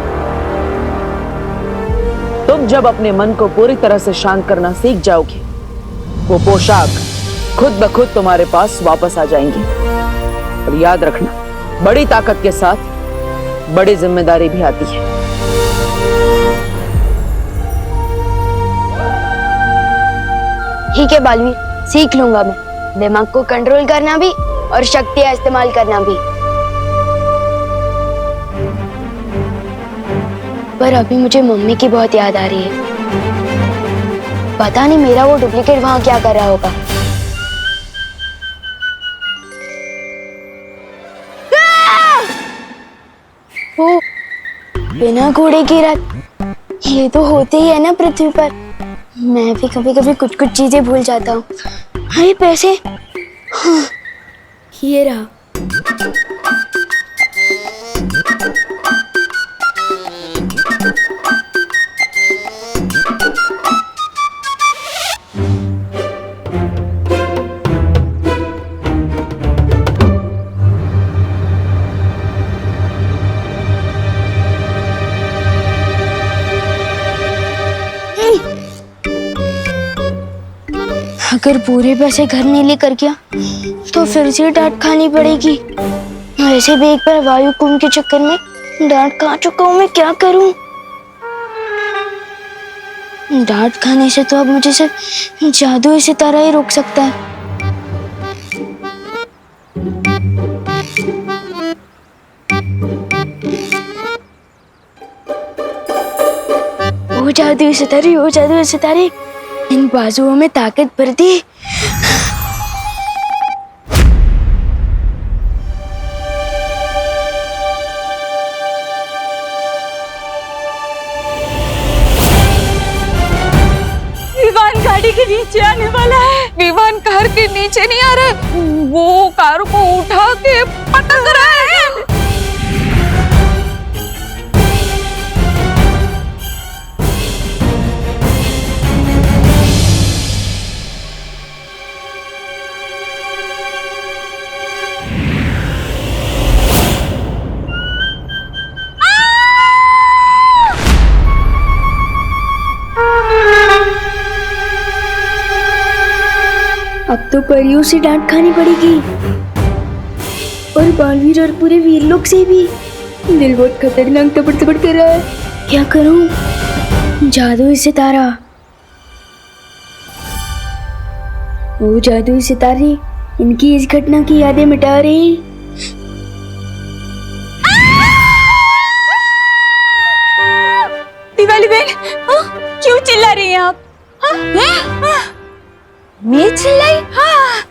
तुम जब अपने मन को पूरी तरह से शांत करना सीख जाओगे, वो पोशाक खुद ब खुद तुम्हारे पास वापस आ जाएंगी। और याद रखना, बड़ी ताकत के साथ बड़ी जिम्मेदारी भी आती है। ठीक है बालवीर, सीख लूंगा मैं दिमाग को कंट्रोल करना भी और शक्तियां इस्तेमाल करना भी। पर अभी मुझे मम्मी की बहुत याद आ रही है। पता नहीं मेरा वो डुप्लीकेट वहां क्या कर रहा होगा। ओ, बिना घोड़े की रथ, ये तो होते ही है ना पृथ्वी पर। मैं भी कभी कभी कुछ कुछ चीजें भूल जाता हूँ। अरे पैसे, हाँ। ये रहा। अगर पूरे पैसे घर नहीं लेकर गया तो फिर से डांट खानी पड़ेगी। वैसे भी एक बार वायु कुंभ के चक्कर में डांट खा चुका हूँ। मैं क्या करूं? डांट खाने से तो अब मुझे सिर्फ जादू सितारा ही रोक सकता है। ओ जादू सितारे, ओ जादू सितारे, इन बाजुओं में ताकत भर दी। विवान गाड़ी के नीचे आने वाला है। विवान कार के नीचे नहीं आ रहा, वो कार को उठा के पटक रहा है। अब तो परियों से डांट खानी पड़ेगी और बालवीर और पूरे वीर लोग से भी। दिल बहुत खतरनाक तपड़ तपड़ कर रहा है। क्या करूं? जादू सितारा, वो जादू सितारे इनकी इस घटना की यादें मिटा रही। दिवाली बहन, क्यों चिल्ला रही हैं आप? मैं चिल्लाई? हाँ।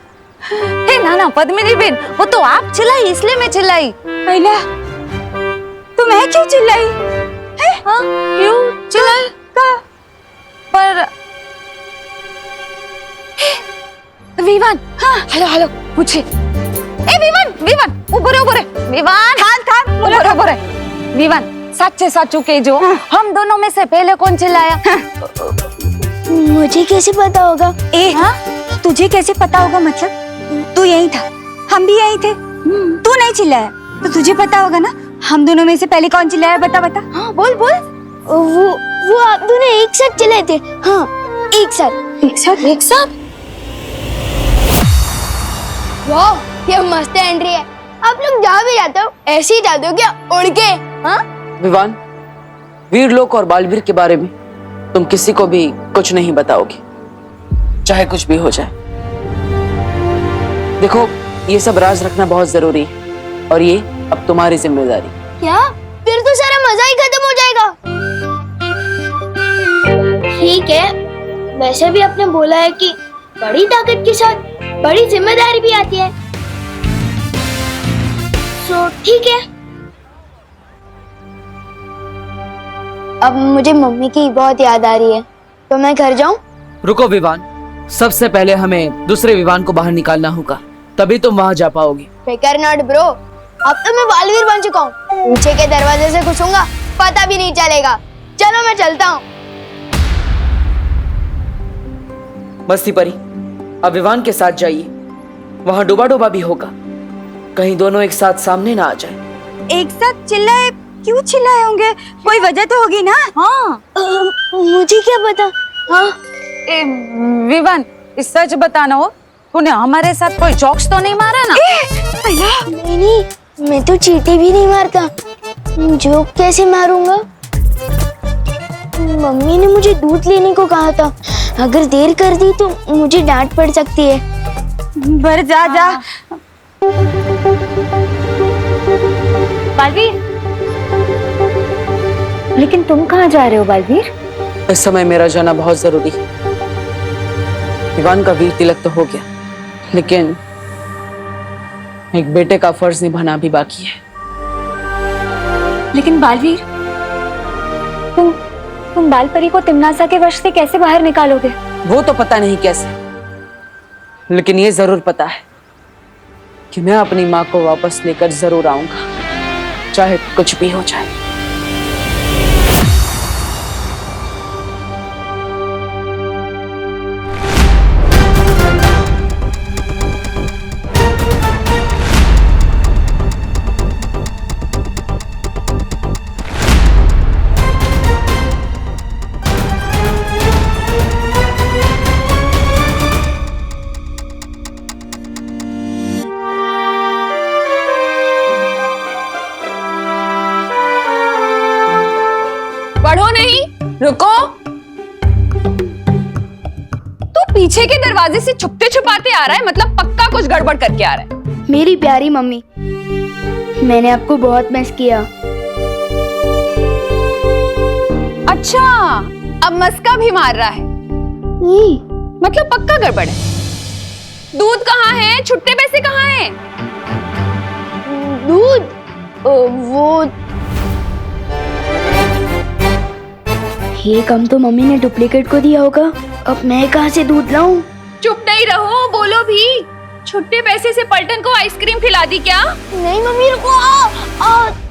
हे नाना पद्मिनी बेन, वो तो आप चिल्लाई इसलिए मैं चिल्लाई। अहिल्या, तो मैं क्यों चिल्लाई? हाँ, क्यों चिल्लाई? पर विवान, हाँ, हेलो हेलो पूछे। ए विवान, विवान, ऊपर विवान, ऊपर विवान, सच्चे साचू के जो हम दोनों में से पहले कौन चिल्लाया? मुझे कैसे पता होगा? तुझे कैसे पता होगा? मतलब तू यही था, हम भी यही थे। तू नहीं चिल्लाया तो तुझे पता होगा ना। हम दोनों में से पहले कौन चिल्लाया? बता हाँ, बोल। वो आप दोनों एक साथ चिल्लाए थे। हाँ, एक साथ। एक साथ वाह, ये मस्त एंट्री है। आप लोग जहाँ भी जाते हो ऐसे ही जाते हो क्या, उड़ के? हाँ विवान, वीरलोक और बालवीर के बारे में तुम किसी को भी कुछ नहीं बताओगे, चाहे कुछ भी हो जाए। देखो, ये सब राज रखना बहुत जरूरी है और ये अब तुम्हारी जिम्मेदारी। क्या? फिर तो सारा मजा ही खत्म हो जाएगा। ठीक है, वैसे भी आपने बोला है कि बड़ी ताकत के साथ बड़ी जिम्मेदारी भी आती है, तो ठीक है। अब मुझे मम्मी की बहुत याद आ रही है, तो मैं घर जाऊं? रुको विवान, सबसे पहले हमें दूसरे विवान को बाहर निकालना होगा, तभी तुम वहां जा पाओगी। फिकर नॉट ब्रो, अब तो मैं बालवीर बन चुका हूँ। पीछे के दरवाजे से घुसूंगा, पता भी नहीं चलेगा। चलो मैं चलता हूँ। मस्ती परी, अब विवान के साथ जाइए, वहां डूबा डूबा भी होगा, कहीं दोनों एक साथ सामने ना आ जाए। एक साथ चिल्लाए? क्यों चिल्लाए होंगे? कोई वजह तो होगी ना? हाँ मुझे क्या पता। हाँ विवान, इस सच बताना हो, तूने हमारे साथ कोई जोक्स तो नहीं मारा ना? नहीं, मैं तो चींटी भी नहीं मारता। जोक कैसे मारूंगा? मम्मी ने मुझे दूध लेने को कहा था, अगर देर कर दी तो मुझे डांट पड़ सकती है। बर जा जा। बालवीर, लेकिन तुम कहाँ जा रहे हो बालवीर? इस समय मेरा जाना बहुत जरूरी है। विवान का वीर तिलक तो हो गया, लेकिन एक बेटे का फर्ज निभाना भी बाकी है। लेकिन बालवीर, तुम बालपरी को तिमनासा के वश से कैसे बाहर निकालोगे? वो तो पता नहीं कैसे, लेकिन ये जरूर पता है कि मैं अपनी माँ को वापस लेकर जरूर आऊंगा, चाहे कुछ भी हो जाए। बढ़ो नहीं, रुको। तू पीछे के दरवाजे से छुपते छुपाते आ रहा है, मतलब पक्का कुछ गड़बड़ करके आ रहा है। मेरी प्यारी मम्मी, मैंने आपको बहुत मिस किया। अच्छा, अब मस्का भी मार रहा है, मतलब पक्का गड़बड़ है। दूध कहाँ है? छुट्टे पैसे कहाँ हैं? दूध? वो ये काम तो मम्मी ने डुप्लीकेट को दिया होगा, अब मैं कहाँ से दूध लाऊं? चुप नहीं रहो, बोलो भी। छुट्टे पैसे से पलटन को आइसक्रीम खिला दी क्या? नहीं मम्मी, रुको।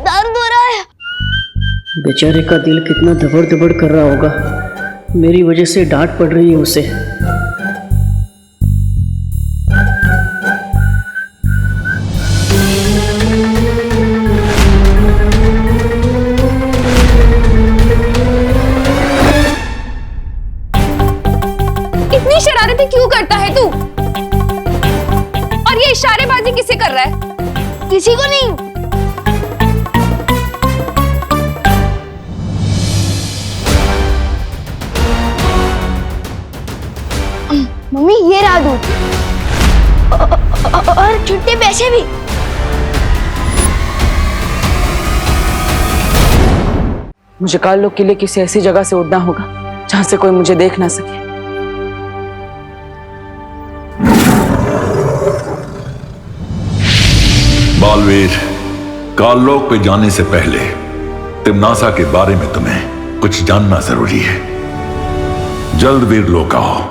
दर्द हो रहा है। बेचारे का दिल कितना धबड़ धबड़ कर रहा होगा, मेरी वजह से डांट पड़ रही है उसे। इतनी शरारतें क्यों करता है तू? और ये इशारेबाजी किसे कर रहा है? किसी को नहीं। मम्मी, ये रहा दूध और छुट्टे पैसे भी। मुझे काल के लिए किसी ऐसी जगह से उड़ना होगा जहां से कोई मुझे देख ना सके। बालवीर, काललोक पे जाने से पहले तिमनासा के बारे में तुम्हें कुछ जानना जरूरी है। जल्द वीरलोक आओ।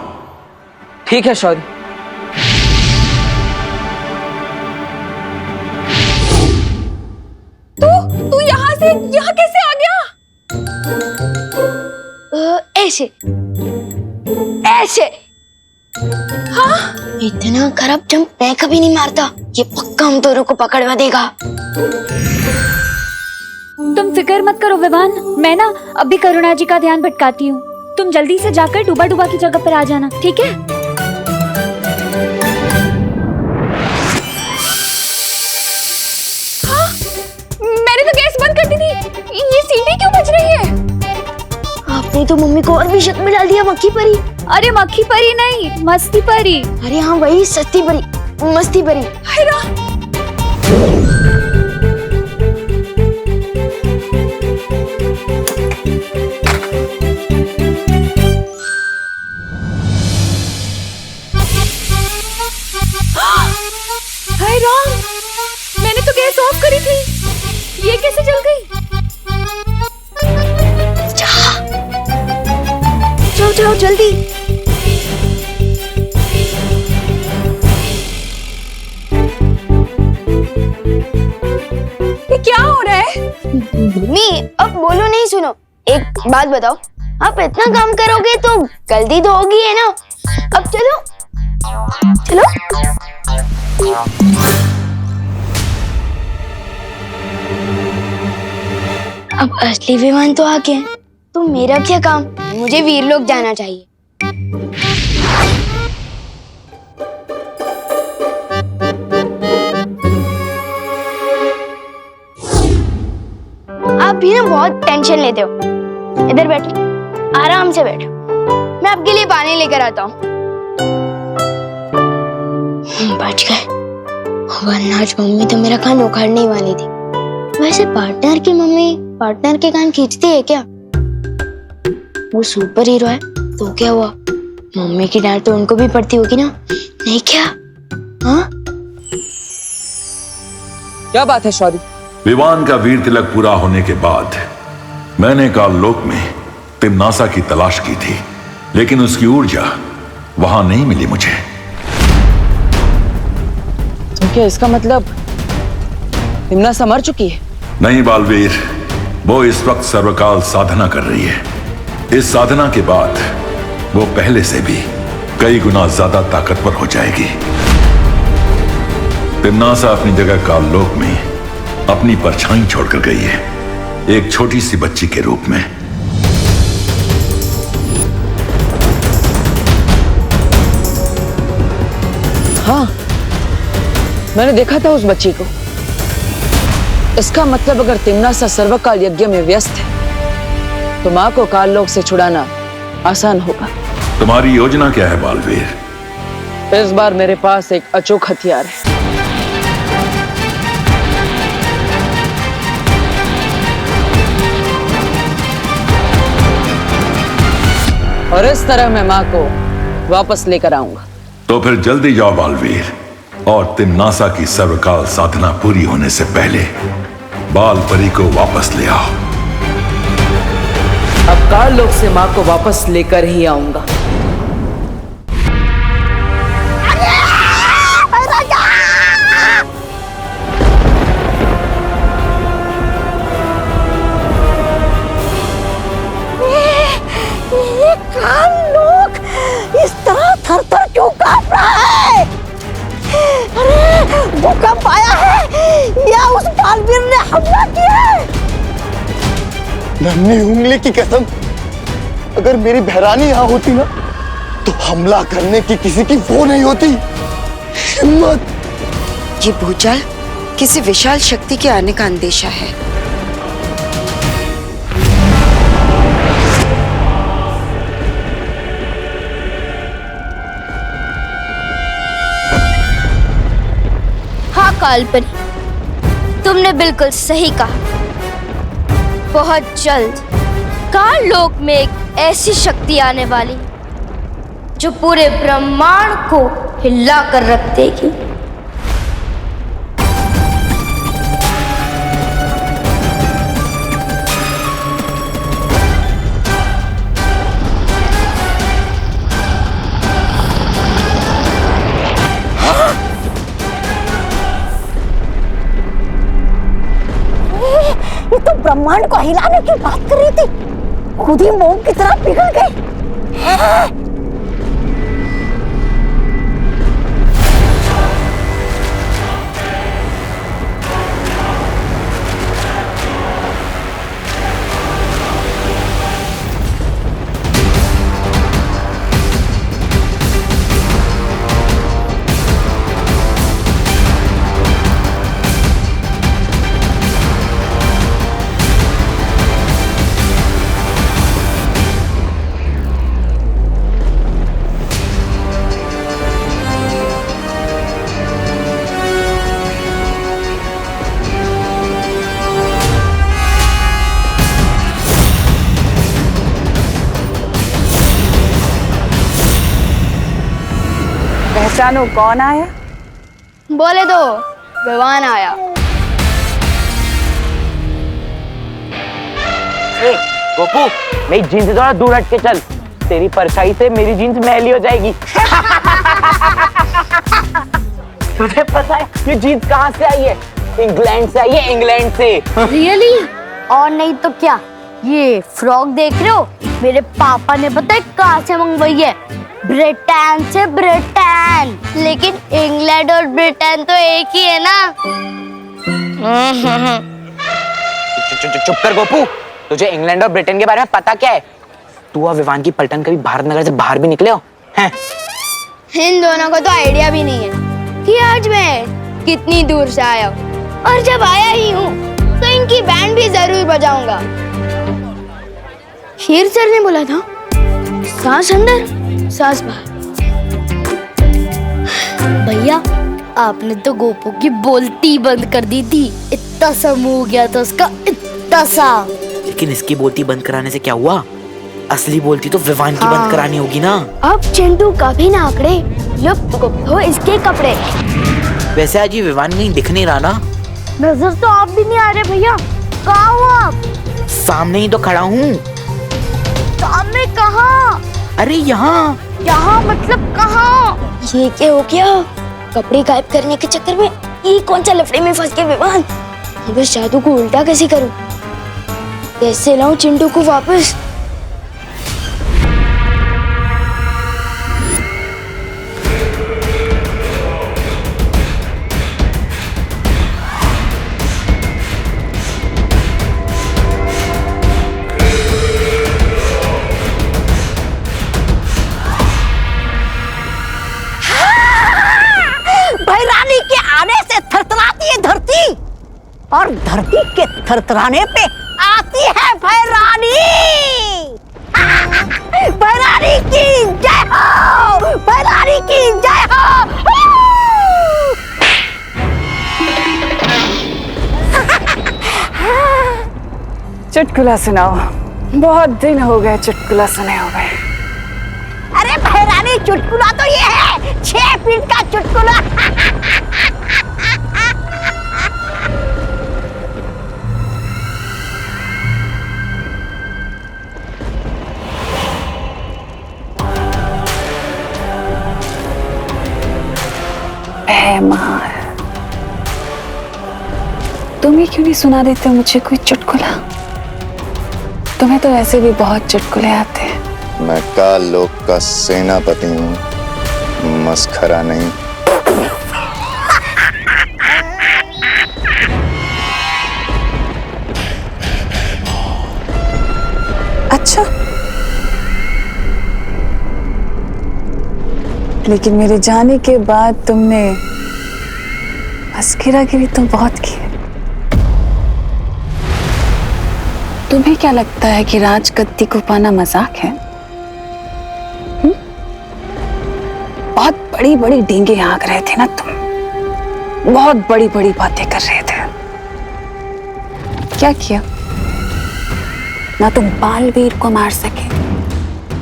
ठीक है शौर्य। तू यहाँ कैसे आ गया? ऐसे ऐसे। हाँ? इतना खराब जंप मैं कभी नहीं मारता, ये पक्का हम दोनों को पकड़वा देगा। तुम फिक्र मत करो विवान, मैं ना अभी करुणा जी का ध्यान भटकाती हूँ। तुम जल्दी से जाकर डूबा डूबा की जगह पर आ जाना, ठीक है? हाँ, मैंने तो गैस बंद कर दी थी। ये सीटी क्यों बज रही है? आपने तो मम्मी को और भी शक में डाल दिया, मक्खी परी। अरे मक्खी परी नहीं, मस्ती परी। अरे हाँ वही, सस्ती परी, मस्ती परी। हाय राम, मैंने तो गैस ऑफ करी थी, ये कैसे जल गई? जाओ जाओ जल्दी। ये क्या हो रहा है? मम्मी अब बोलो नहीं, सुनो एक बात बताओ, आप इतना काम करोगे तो गलती तो होगी है ना। अब चलो चलो। अब असली विमान तो आ गए, तो मेरा क्या काम, मुझे वीरलोक जाना चाहिए। आप भी ना बहुत टेंशन लेते हो। इधर बैठो, आराम से बैठो, मैं आपके लिए पानी लेकर आता हूँ। बच गए, वरना आज मम्मी तो मेरा कान उखाड़ने ही वाली थी। वैसे पार्टनर की मम्मी पार्टनर के कान खींचती है क्या? वो सुपर हीरो है तो क्या हुआ, मम्मी की डांट तो उनको भी पड़ती होगी ना, नहीं क्या? हाँ क्या बात है शौर्य? विवान का वीर तिलक पूरा होने के बाद मैंने काललोक में तिम्नासा की तलाश की थी, लेकिन उसकी ऊर्जा वहां नहीं मिली मुझे। तो क्या इसका मतलब तिम्नासा मर चुकी है? नहीं बालवीर, वो इस वक्त सर्वकाल साधना कर रही है। इस साधना के बाद वो पहले से भी कई गुना ज्यादा ताकतवर हो जाएगी। तिम्नासा अपनी जगह काललोक में अपनी परछाई छोड़कर गई है, एक छोटी सी बच्ची के रूप में। हाँ, मैंने देखा था उस बच्ची को। इसका मतलब अगर तिम्नासा सर्वकाल यज्ञ में व्यस्त है तो माँ को काललोक से छुड़ाना आसान होगा। तुम्हारी योजना क्या है बालवीर? इस बार मेरे पास एक अचूक हथियार है। और इस तरह मैं माँ को वापस लेकर आऊंगा। तो फिर जल्दी जाओ बालवीर, और तिम्नासा की सर्वकाल साधना पूरी होने से पहले बाल परी को वापस ले आओ। अब काललोक से माँ को वापस लेकर ही आऊंगा। काललोक इस तरह थर-थर क्यों कांप रहा है? अरे भूकंप आया है या उस बालवीर ने हमला किया है? नन्ही उंगली की कसम, अगर मेरी बहरानी यहाँ होती ना तो हमला करने की किसी की वो नहीं होती हिम्मत। ये भूचाल किसी विशाल शक्ति के आने का अंदेशा है। हाँ कालपरी, तुमने बिल्कुल सही कहा। बहुत जल्द काललोक में एक ऐसी शक्ति आने वाली जो पूरे ब्रह्मांड को हिला कर रख देगी। ये तो ब्रह्मांड को हिलाने की बात कर रही थी, खुद ही मोम की तरह पिघल गई। जानो कौन आया? बोले दो, विवान आया। गोपू, मेरी जीन्स से थोड़ा दूर हट के चल, तेरी परछाई से मेरी जीन्स मैली हो जाएगी। तुझे पता है ये जीन्स कहाँ से आई है? इंग्लैंड से आई है, इंग्लैंड से। रियली? और नहीं तो क्या, ये फ्रॉक देख रहे हो, मेरे पापा ने पता है कहाँ से मंगवाई है? ब्रिटेन से। ब्रिटेन, लेकिन इंग्लैंड और ब्रिटेन तो एक ही है ना। चुप कर गोपू, तुझे इंग्लैंड और ब्रिटेन के बारे में पता क्या है? तू और विवान की पलटन कभी भारत नगर से बाहर भी निकले हो हैं? इन दोनों को तो आइडिया भी नहीं है कि आज मैं कितनी दूर से आया हूँ, और जब आया ही हूँ तो इनकी बैंड भी जरूर बजाऊंगा। शेर सर ने बोला था, सांस अंदर सांस बाहर। भैया, आपने तो गोपू की बोलती बंद कर दी थी, इतना सा मुंह हो गया था उसका, इतना सा। लेकिन इसकी बोलती बंद कराने से क्या हुआ? असली बोलती तो विवान की बंद करानी होगी ना। अब चिंटू कभी ना आंकड़े, लुप्त गुप्त हो इसके कपड़े। वैसे आज ये विवान कहीं दिख नहीं रहा ना? नजर तो आप भी नहीं आ रहे भैया, कहाँ हो आप? सामने ही तो खड़ा हूँ। सामने कहाँ? अरे यहाँ। यहाँ मतलब कहाँ? ये क्या हो गया? कपड़े गायब करने के चक्कर में ये कौन सा लफड़े में फंस गए विवान? बस जादू को उल्टा कैसे करूं? कैसे लाऊं चिंटू को वापस? भैरानी के आने से थरथराती है धरती, और धरती के थरथराने पे आती है भैरानी। भैरानी की जय हो, भैरानी की जय हो। चुटकुला सुनाओ, बहुत दिन हो गए चुटकुला सुने हुए। अरे भैरानी, चुटकुला तो ये है 6 फीट का चुटकुला। मार, तुम ही क्यों नहीं सुना देते मुझे कोई चुटकुला? तुम्हें तो ऐसे भी बहुत चुटकुले आते हैं। मैं काल लोक का सेनापति हूँ, मस्खरा नहीं। अच्छा, लेकिन मेरे जाने के बाद तुमने मस्खरागिरी तो बहुत की है। तुम्हें क्या लगता है कि राजगद्दी को पाना मजाक है? बहुत बड़ी बड़ी डींगे हाँक रहे थे ना तुम, बहुत बड़ी बड़ी बातें कर रहे थे। क्या किया? ना तुम बालवीर को मार सके,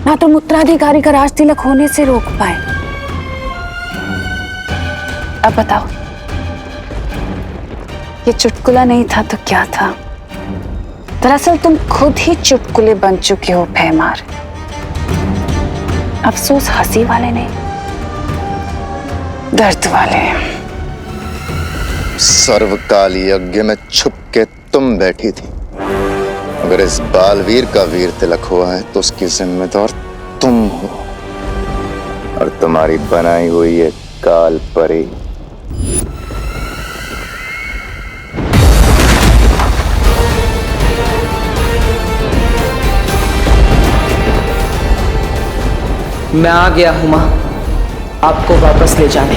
ना तुम उत्तराधिकारी का राज तिलक होने से रोक पाए। अब बताओ, ये चुटकुला नहीं था तो क्या था? दरअसल तुम खुद ही चुटकुले बन चुके हो भैमार। अफसोस हंसी वाले नहीं, दर्द वाले। सर्वकाल यज्ञ में छुप के तुम बैठी थी। अगर इस बालवीर का वीर तिलक हुआ है तो उसकी जिम्मेदार तुम हो, और तुम्हारी बनाई हुई है काल परी। मैं आ गया हूं मां, आपको वापस ले जाने।